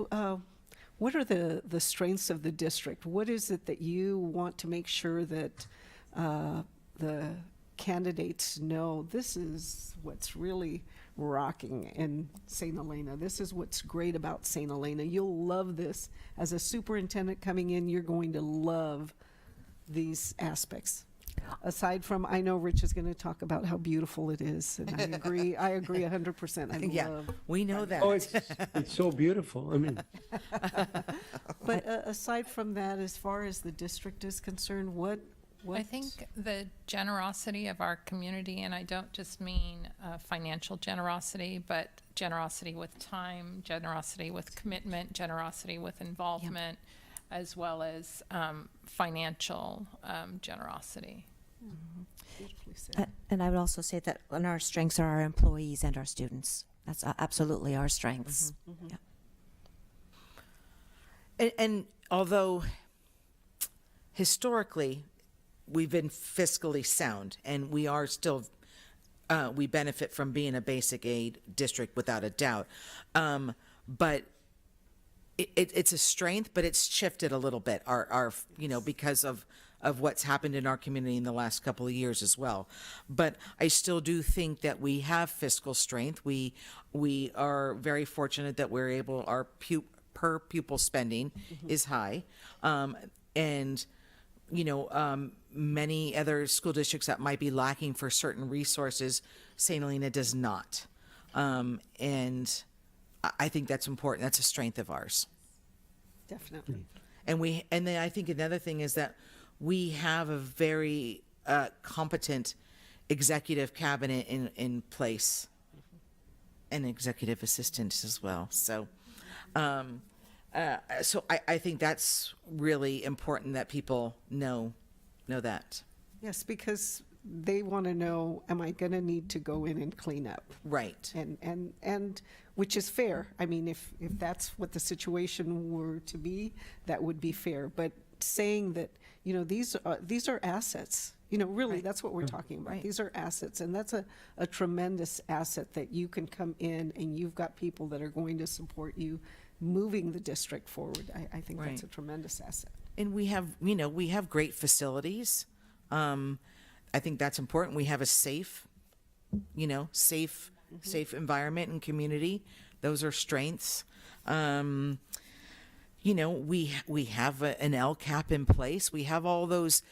S1: what are the strengths of the district? What is it that you want to make sure that the candidates know? This is what's really rocking in St. Helena. This is what's great about St. Helena. You'll love this. As a superintendent coming in, you're going to love these aspects. Aside from, I know Rich is going to talk about how beautiful it is, and I agree 100%. I love.
S4: We know that.
S5: Oh, it's so beautiful. I mean,
S1: But aside from that, as far as the district is concerned, what?
S7: I think the generosity of our community, and I don't just mean financial generosity, but generosity with time, generosity with commitment, generosity with involvement, as well as financial generosity.
S1: Beautifully said.
S8: And I would also say that and our strengths are our employees and our students. That's absolutely our strengths. Yeah.
S4: And although historically we've been fiscally sound and we are still, we benefit from being a basic aid district without a doubt. But it's a strength, but it's shifted a little bit, our because of what's happened in our community in the last couple of years as well. But I still do think that we have fiscal strength. We are very fortunate that we're able, our per pupil spending is high. And many other school districts that might be lacking for certain resources, St. Helena does not. And I think that's important. That's a strength of ours.
S1: Definitely.
S4: And then I think another thing is that we have a very competent executive cabinet in place, and executive assistants as well. So, so I think that's really important that people know that.
S1: Yes, because they want to know, am I going to need to go in and clean up?
S4: Right.
S1: And which is fair. I mean, if that's what the situation were to be, that would be fair. But saying that, these are assets. Really,
S4: Right.
S1: that's what we're talking about.
S4: Right.
S1: These are assets, and that's a tremendous asset that you can come in and you've got people that are going to support you moving the district forward. I think that's
S4: Right.
S1: a tremendous asset.
S4: And we have great facilities. I think that's important. We have a safe environment and community. Those are strengths. we have an LCAP in place. We have all those.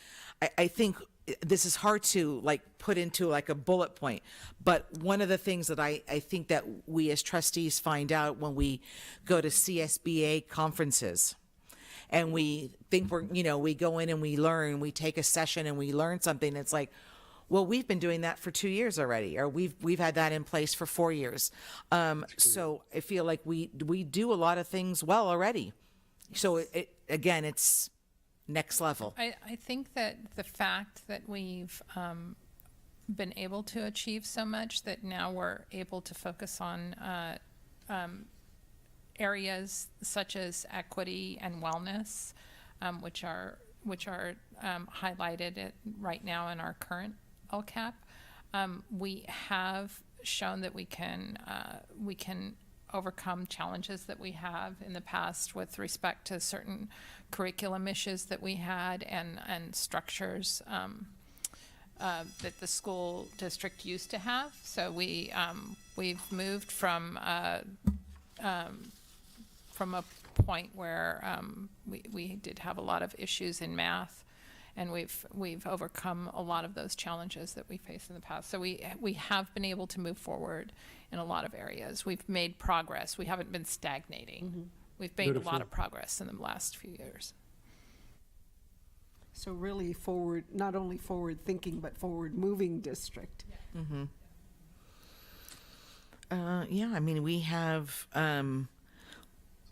S4: I think this is hard to like put into like a bullet point, but one of the things that I think that we as trustees find out when we go to CSBA conferences, and we think we go in and we learn, we take a session and we learn something. It's like, well, we've been doing that for 2 years already, or we've had that in place for 4 years. So I feel like we do a lot of things well already. So it's next level.
S7: I think that the fact that we've been able to achieve so much that now we're able to focus on areas such as equity and wellness, which are highlighted right now in our current LCAP. We have shown that we can overcome challenges that we have in the past with respect to certain curriculum issues that we had and structures that the school district used to have. So we've moved from a point where we did have a lot of issues in math, and we've overcome a lot of those challenges that we faced in the past. So we have been able to move forward in a lot of areas. We've made progress. We haven't been stagnating.
S1: Mm-hmm.
S7: We've made a
S5: Beautiful.
S7: lot of progress in the last few years.
S1: So really forward, not only forward thinking, but forward moving district.
S4: Yeah, I mean, we have,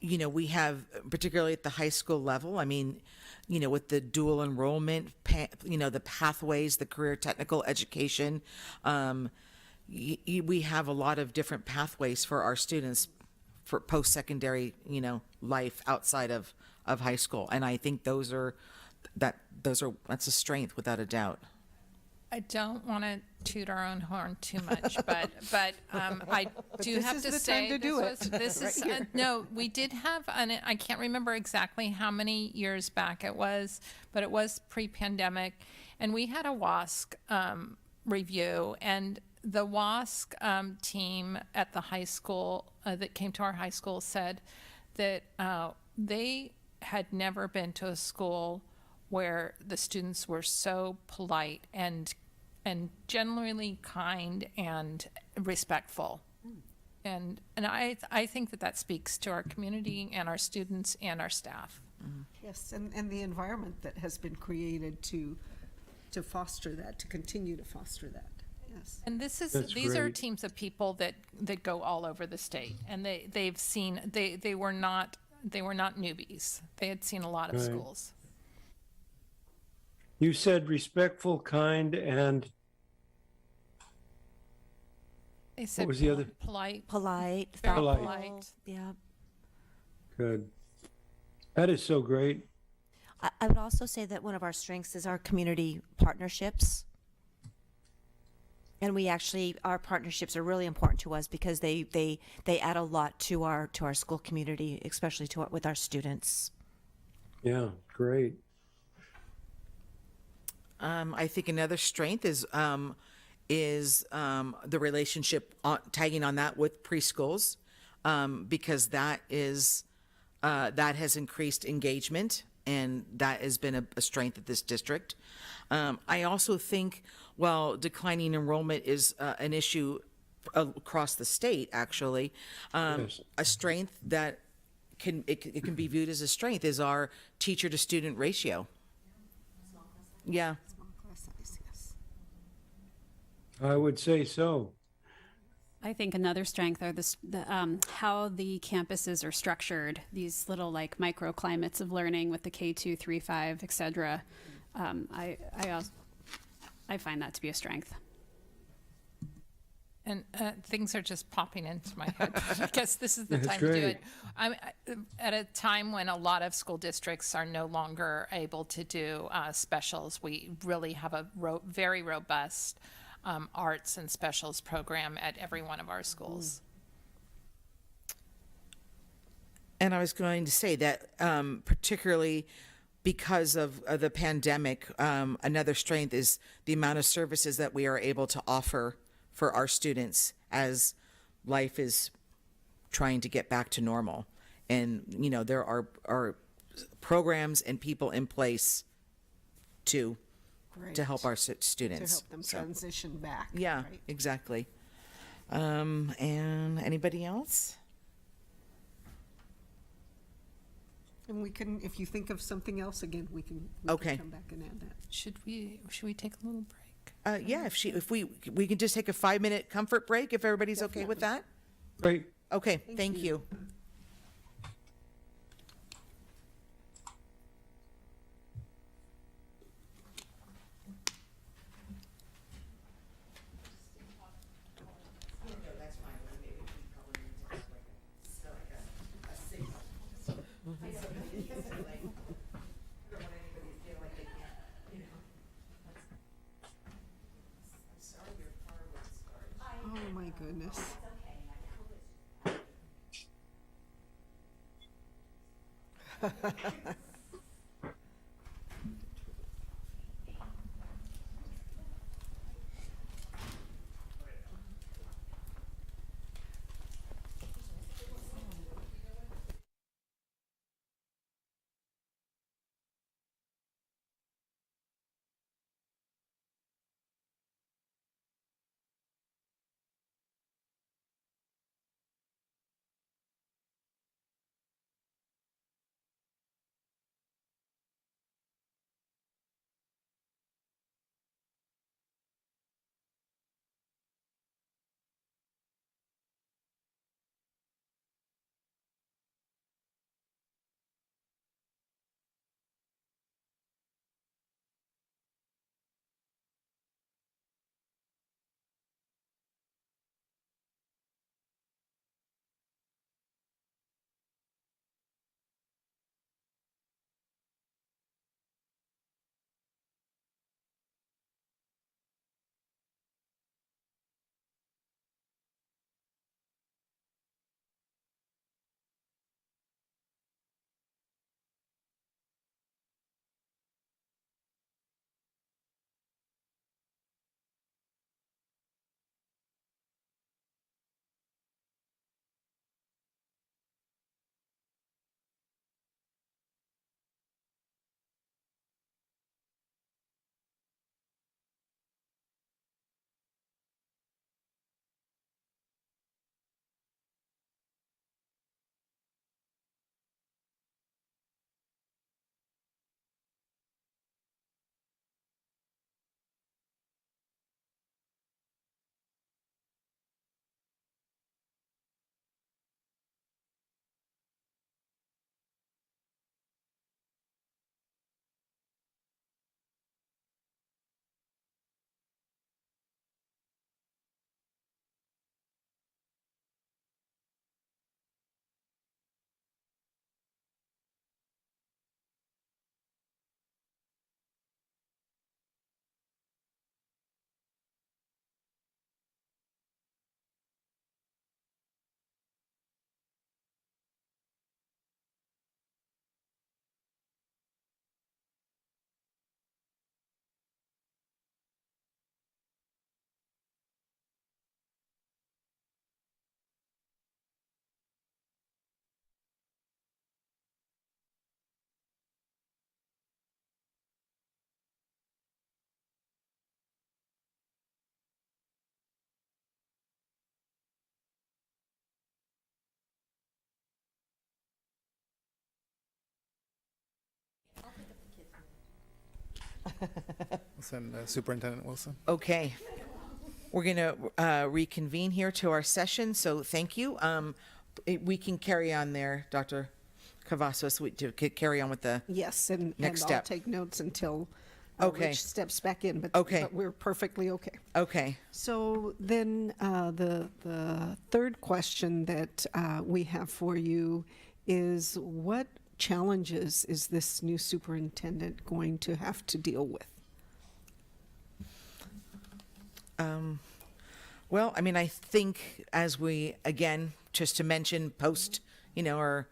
S4: we have, particularly at the high school level, I mean, with the dual enrollment, the pathways, the career technical education, we have a lot of different pathways for our students for post-secondary, life outside of high school. And I think that's a strength without a doubt.
S7: I don't want to toot our own horn too much, but I do
S1: this
S7: have
S1: is
S7: to
S1: the
S7: say
S1: time to do it.
S7: This is no. We did have I can't remember exactly how many years back it was, but it was pre-pandemic, and we had a WASC review, and the WASC team at the high school that came to our high school said that they had never been to a school where the students were so polite and generally kind and respectful. And I think that speaks to our community and our students and our staff.
S1: Yes, and the environment that has been created to foster that, to continue to foster that. Yes.
S7: And these are
S5: great.
S7: teams of people that go all over the state, and they've seen they were not newbies. They had seen a lot of
S5: Right.
S7: schools.
S5: You said respectful, kind, and
S7: They said
S5: was the other?
S7: polite,
S8: Polite,
S7: very
S8: thoughtful.
S7: polite.
S8: Yeah.
S5: Good. That is so great.
S8: I would also say that one of our strengths is our community partnerships. And our partnerships are really important to us because they add a lot to our school community, especially with our students.
S5: Yeah, great.
S4: I think another strength is the relationship tagging on that with preschools, because that has increased engagement, and that has been a strength of this district. I also think, while declining enrollment is an issue across the state, actually,
S5: Yes.
S4: a strength that it can be viewed as a strength is our teacher to student ratio. Yeah.
S1: Small class size, yes.
S5: I would say so.
S9: I think another strength are how the campuses are structured, these little like microclimates of learning with the K2, 3, 5, et cetera. I find that to be a strength.
S7: And things are just popping into my head. I guess this is the
S5: That's
S7: time to do
S5: great.
S7: it. I'm at a time when a lot of school districts are no longer able to do specials. We really have a very robust arts and specials program at every one of our schools.
S4: And I was going to say that particularly because of the pandemic, another strength is the amount of services that we are able to offer for our students as life is trying to get back to normal. And, you know, there are programs and people in place to help our
S1: To
S4: students.
S1: help them
S4: So,
S1: transition back.
S4: yeah,
S1: right?
S4: exactly. And anybody else?
S1: And we can, if you think of something else again, we can
S4: Okay.
S1: come back and add that.
S7: Should we take a little break?
S4: Yeah, if we can just take a 5-minute comfort break, if everybody's okay with that?
S5: Great.
S4: Okay, thank you.
S1: Oh, my goodness.
S6: Send Superintendent Wilson.
S4: Okay. We're going to reconvene here to our session, so thank you. We can carry on there, Dr. Cavazos, to carry on with the,
S1: Yes, and
S4: Next
S1: I'll
S4: step.
S1: take notes until
S4: Okay.
S1: Rich steps back in, but
S4: Okay.
S1: but we're perfectly okay.
S4: okay.
S1: So then the third question that we have for you is, what challenges is this new superintendent going to have to deal with?
S4: Well, I mean, I think as we, again, just to mention post, our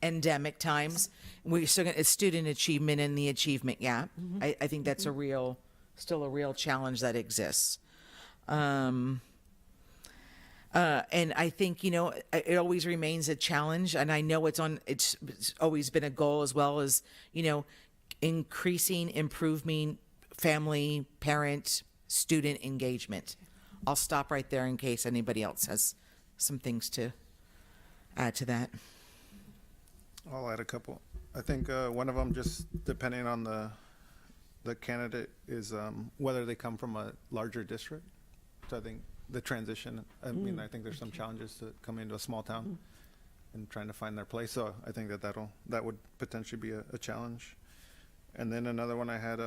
S4: endemic times, we're still going to, student achievement and the achievement gap. I think that's still a real challenge that exists. And I think, it always remains a challenge, and I know it's always been a goal, as well as, improving family, parent, student engagement. I'll stop right there in case anybody else has some things to add to that.
S6: I'll add a couple. I think one of them, just depending on the candidate, is whether they come from a larger district. So I think the transition, I mean, I think there's some challenges to coming into a small town and trying to find their place. So I think that would potentially be a challenge. And then another one I had,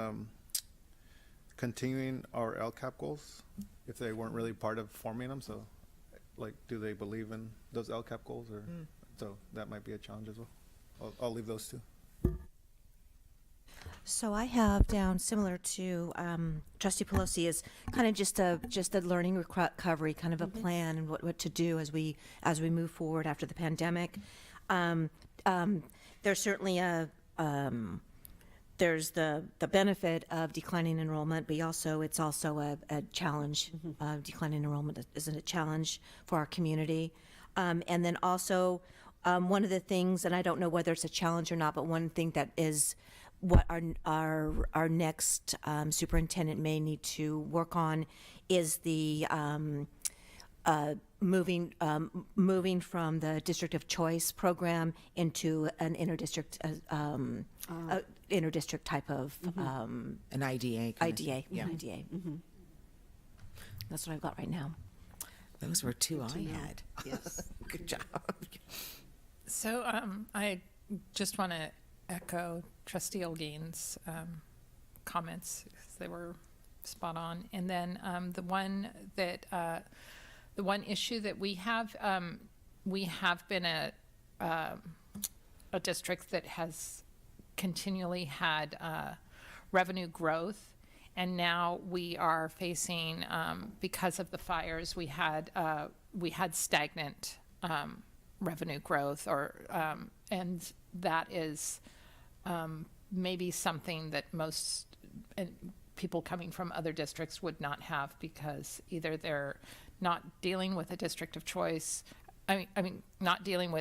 S6: continuing our LCAP goals, if they weren't really part of forming them. So like, do they believe in those LCAP goals, or so that might be a challenge as well. I'll leave those two.
S8: So I have down, similar to Trustee Pelosi, is kind of just a learning recovery, kind of a plan, and what to do as we move forward after the pandemic. There's certainly there's the benefit of declining enrollment, but it's also a challenge. Declining enrollment isn't a challenge for our community. And then also, one of the things, and I don't know whether it's a challenge or not, but one thing that is what our next superintendent may need to work on is the moving from the district of choice program into an interdistrict type of
S4: An IDA.
S8: IDA.
S4: Yeah.
S8: IDA. That's what I've got right now.
S4: Those were two I had.
S1: Yes.
S4: Good job.
S7: So I just want to echo Trustee Olguin's comments, because they were spot on. And then the one issue that we have been a district that has continually had revenue growth, and now we are facing, because of the fires, we had stagnant revenue growth, and that is maybe something that most people coming from other districts would not have, because either they're not dealing with a district of choice, not dealing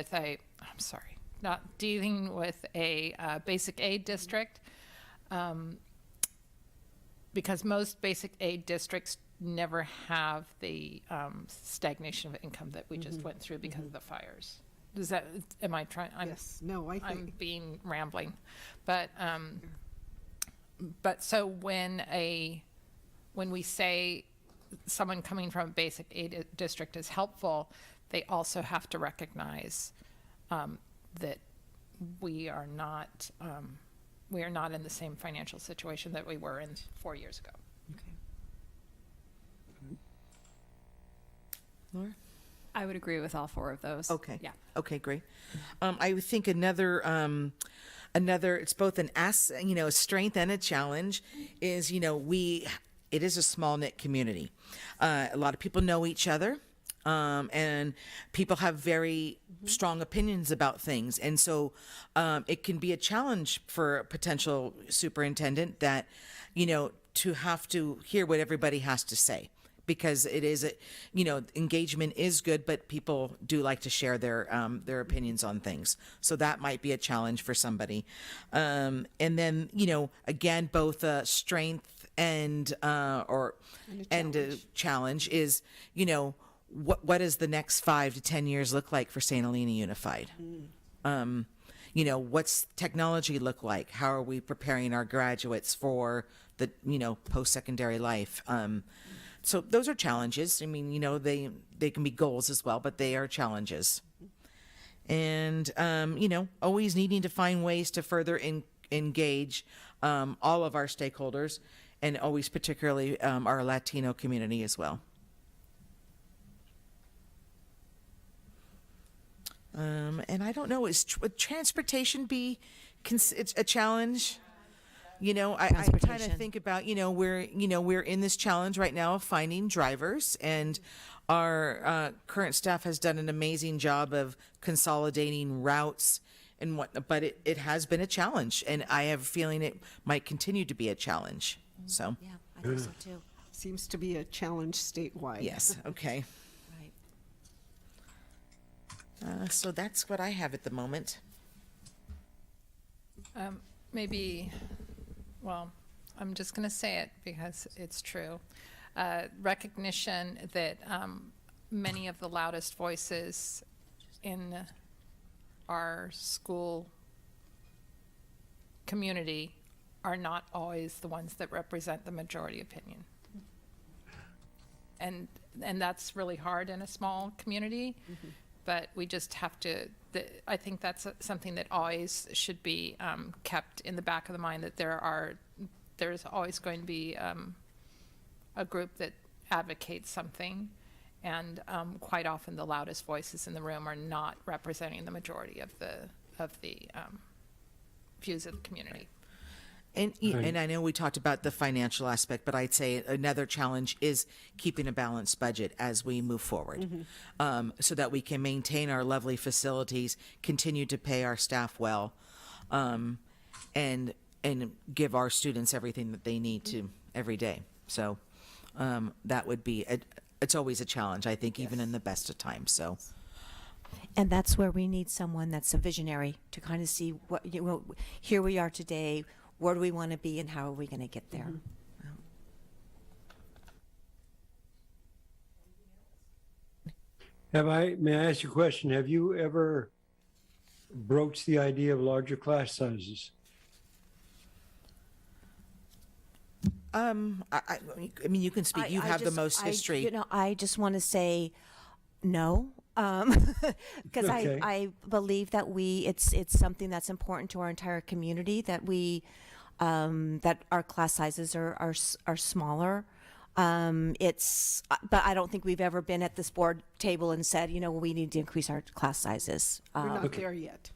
S7: with a basic aid district, because most basic aid districts never have the stagnation of income that we just went through because of the fires.
S1: Yes. No, I think.
S7: I'm being rambling, but so when we say someone coming from a basic aid district is helpful, they also have to recognize that we are not in the same financial situation that we were in 4 years ago.
S1: Okay.
S4: Laura?
S9: I would agree with all four of those.
S4: Okay.
S9: Yeah.
S4: Okay, great. I would think another, it's both a strength and a challenge is, it is a small knit community. A lot of people know each other, and people have very strong opinions about things. And so, it can be a challenge for a potential superintendent that, to have to hear what everybody has to say. Because it is, engagement is good, but people do like to share their opinions on things. So that might be a challenge for somebody. And then, again, both strength and a challenge is, what does the next 5 to 10 years look like for St. Helena Unified? What's technology look like? How are we preparing our graduates for the, post-secondary life? So those are challenges. I mean, they can be goals as well, but they are challenges. And, always needing to find ways to further engage all of our stakeholders, and always particularly our Latino community as well. And I don't know, would transportation be it's a challenge? I kind of think about, we're in this challenge right now of finding drivers, and our current staff has done an amazing job of consolidating routes and whatnot, but it has been a challenge, and I have a feeling it might continue to be a challenge. So,
S8: Yeah, I think so too.
S1: Seems to be a challenge statewide.
S4: yes, okay.
S8: Right.
S4: So that's what I have at the moment.
S7: Maybe, well, I'm just going to say it because it's true. Recognition that many of the loudest voices in our school community are not always the ones that represent the majority opinion. And that's really hard in a small community, but we just have to, I think that's something that always should be kept in the back of the mind, that there's always going to be a group that advocates something, and quite often the loudest voices in the room are not representing the majority of the views of the community.
S4: And I know we talked about the financial aspect, but I'd say another challenge is keeping a balanced budget as we move forward, so that we can maintain our lovely facilities, continue to pay our staff well, and give our students everything that they need to every day. So that would be it's always a challenge, I think, even in the best of times. So.
S8: And that's where we need someone that's a visionary to kind of see what, here we are today, where do we want to be, and how are we going to get there?
S5: May I ask you a question? Have you ever broached the idea of larger class sizes?
S4: I mean, you can speak. You have the most history.
S8: I just want to say no, because
S5: Okay.
S8: I believe that it's something that's important to our entire community, that that our class sizes are smaller. But I don't think we've ever been at this board table and said, we need to increase our class sizes.
S1: You're not there yet.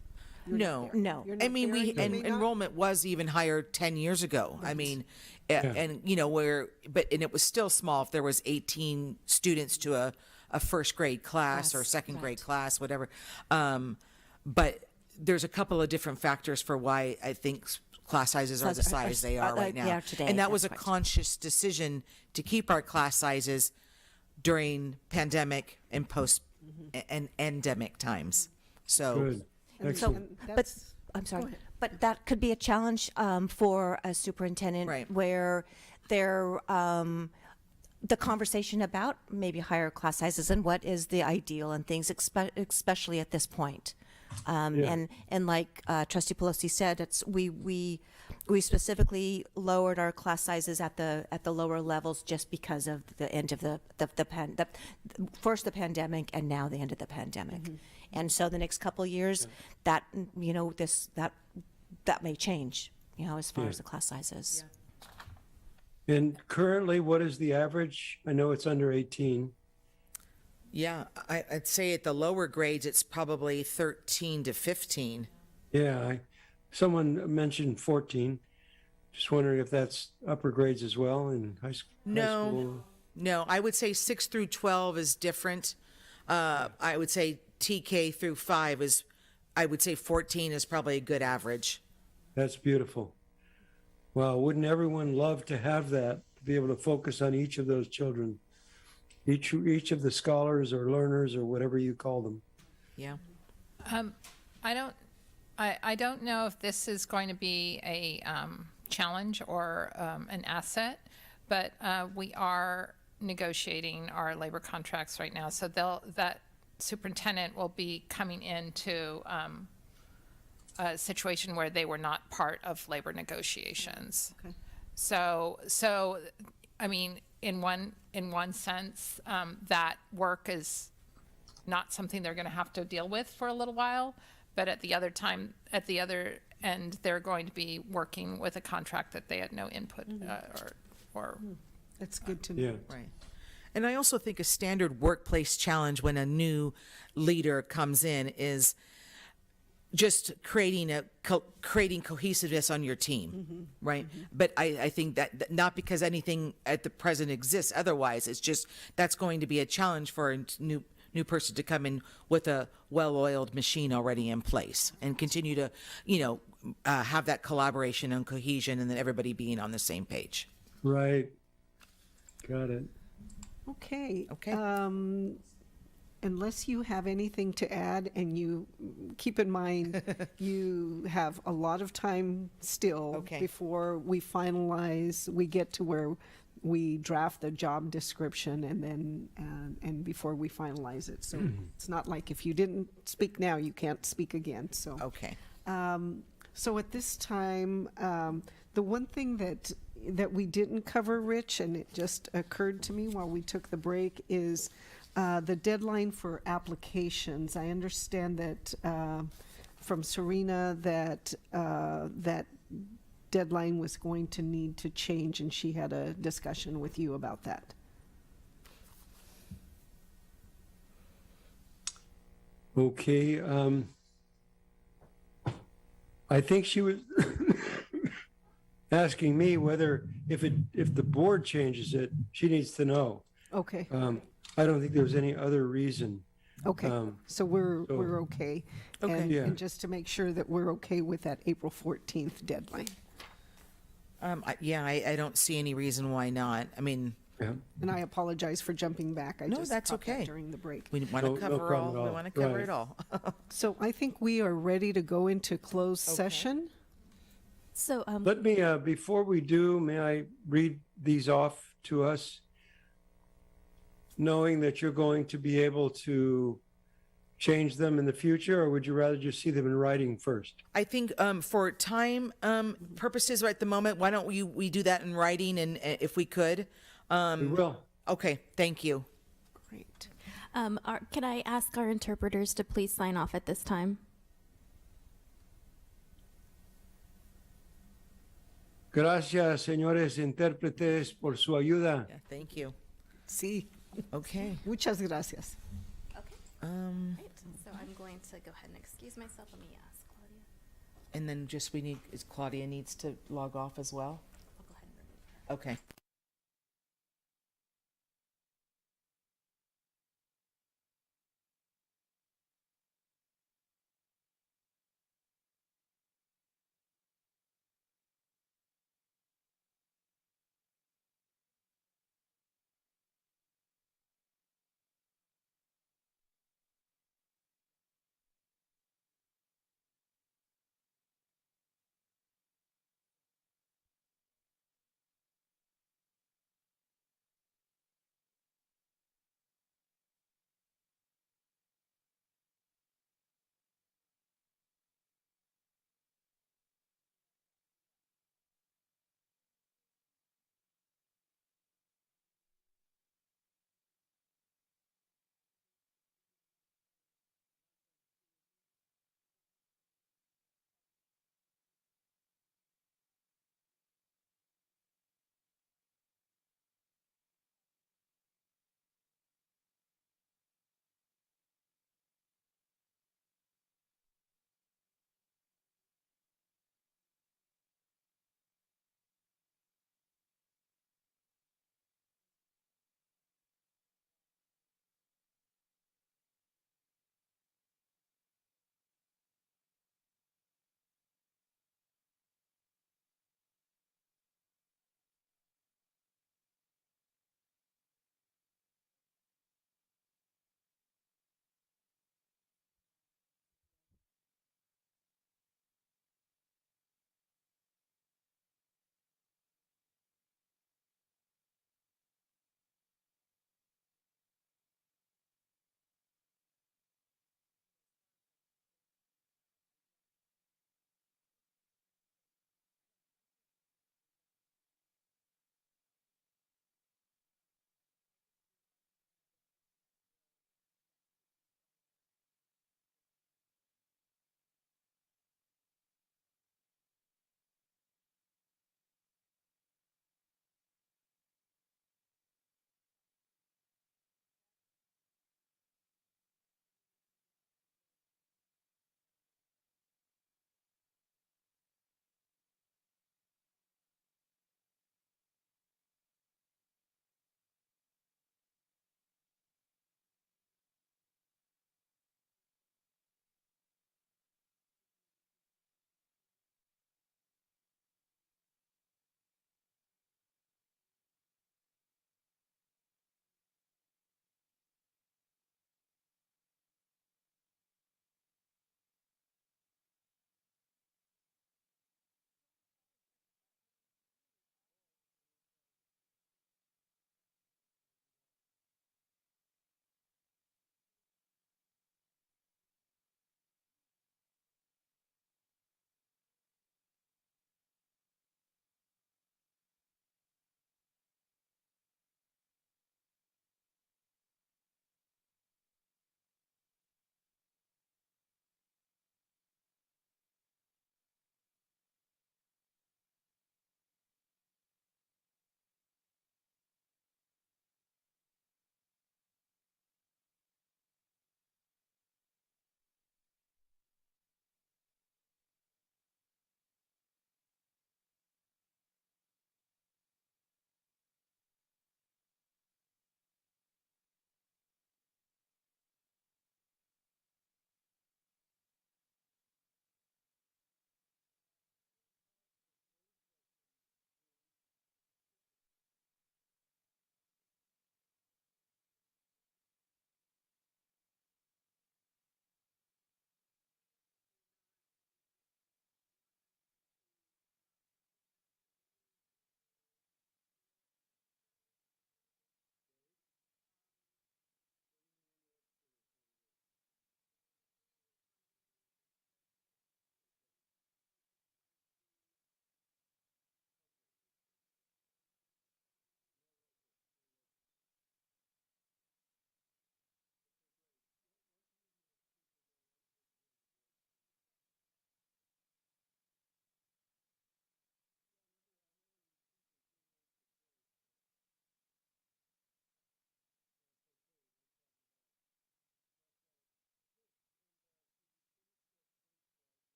S4: No,
S8: No.
S1: You're
S4: I
S1: not
S4: mean,
S1: there, you may not.
S4: enrollment was even higher 10 years ago. I mean,
S5: Yeah.
S4: and and it was still small if there was 18 students to a first grade class or second grade class, whatever. But there's a couple of different factors for why I think class sizes are the size they are right now.
S8: they are today,
S4: And that was a
S8: that's right.
S4: conscious decision to keep our class sizes during pandemic and post and endemic times. So.
S5: Good. Excellent.
S8: But I'm sorry, but that could be a challenge for a superintendent,
S4: Right.
S8: where there the conversation about maybe higher class sizes and what is the ideal and things, especially at this point.
S5: Yeah.
S8: And like Trustee Pelosi said, we specifically lowered our class sizes at the lower levels just because of the end of first the pandemic and now the end of the pandemic. And so the next couple of years, that may change, as far as the class sizes.
S5: And currently, what is the average? I know it's under 18.
S4: Yeah, I'd say at the lower grades, it's probably 13 to 15.
S5: Yeah, someone mentioned 14. Just wondering if that's upper grades as well in high school.
S4: No, I would say 6 through 12 is different. I would say TK through 5 is, I would say 14 is probably a good average.
S5: That's beautiful. Wow, wouldn't everyone love to have that, to be able to focus on each of those children? Each of the scholars or learners or whatever you call them.
S4: Yeah.
S7: I don't know if this is going to be a challenge or an asset, but we are negotiating our labor contracts right now. So that superintendent will be coming into a situation where they were not part of labor negotiations.
S1: Okay.
S7: So I mean, in one sense, that work is not something they're going to have to deal with for a little while, but at the other end, they're going to be working with a contract that they had no input or
S1: That's good to know.
S5: Yeah.
S4: Right. And I also think a standard workplace challenge when a new leader comes in is just creating cohesiveness on your team, right? But I think that not because anything at the present exists otherwise, it's just that's going to be a challenge for a new person to come in with a well-oiled machine already in place and continue to, have that collaboration and cohesion, and then everybody being on the same page.
S5: Right. Got it.
S1: Okay.
S4: Okay.
S1: unless you have anything to add, and you keep in mind, you have a lot of time still
S4: Okay.
S1: before we finalize, we get to where we draft the job description and then, and before we finalize it. So it's not like if you didn't speak now, you can't speak again, so.
S4: Okay.
S1: So at this time, the one thing that we didn't cover, Rich, and it just occurred to me while we took the break, is the deadline for applications. I understand that from Serena that that deadline was going to need to change, and she had a discussion with you about that.
S5: Okay, I think she was asking me whether if the board changes it, she needs to know.
S1: Okay,
S5: I don't think there's any other reason.
S1: okay. So we're okay.
S4: Okay.
S1: And,
S5: Yeah.
S1: and just to make sure that we're okay with that April 14th deadline.
S4: I don't see any reason why not. I mean,
S5: Yeah.
S1: And I apologize for jumping back. I
S4: No,
S1: just
S4: that's
S1: caught that
S4: okay.
S1: during the break.
S4: we want
S5: No-
S4: to
S5: no
S4: cover
S5: problem
S4: all.
S5: at
S4: We
S5: all.
S4: want to cover
S5: Right.
S4: it all.
S1: So I think we are ready to go into closed
S4: Okay.
S1: session.
S3: So,
S5: Let me, before we do, may I read these off to us? Knowing that you're going to be able to change them in the future, or would you rather just see them in writing first?
S4: I think for time purposes right at the moment, why don't we do that in writing, and if we could.
S5: We will.
S4: Okay, thank you.
S1: Great.
S3: can I ask our interpreters to please sign off at this time?
S5: Gracias, señores intérpretes, por su ayuda.
S4: Yeah, thank you.
S1: Sí.
S4: Okay.
S1: Muchas gracias.
S3: Okay. Great. So I'm going to go ahead and excuse myself. Let me ask Claudia.
S4: And then just Claudia needs to log off as well?
S3: I'll go ahead and remove her.
S4: Okay.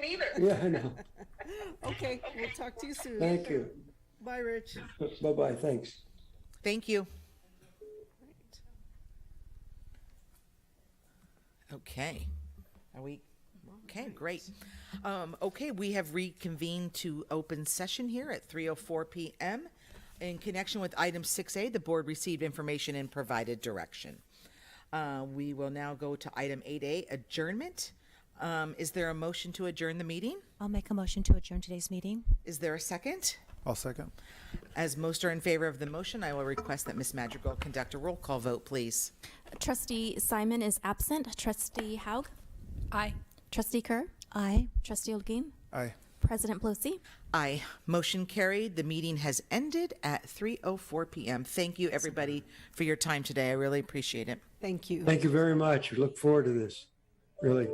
S10: neither.
S5: Yeah, I know.
S1: Okay, we'll talk to you soon.
S5: Thank you.
S1: Bye, Rich.
S5: Bye-bye, thanks.
S4: Thank you. Okay. Are we? Okay, great. Okay, we have reconvened to open session here at 3:04 p.m. In connection with item 6A, the board received information and provided direction. We will now go to item 8A, adjournment. Is there a motion to adjourn the meeting?
S8: I'll make a motion to adjourn today's meeting.
S4: Is there a second?
S6: I'll second.
S4: As most are in favor of the motion, I will request that Ms. Madrigal conduct a roll call vote, please.
S3: Trustee Simon is absent. Trustee Haug?
S7: Aye.
S3: Trustee Kerr?
S8: Aye.
S3: Trustee Olguin?
S6: Aye.
S3: President Pelosi?
S4: Aye. Motion carried. The meeting has ended at 3:04 p.m. Thank you, everybody, for your time today. I really appreciate it.
S1: Thank you.
S5: Thank you very much. We look forward to this, really.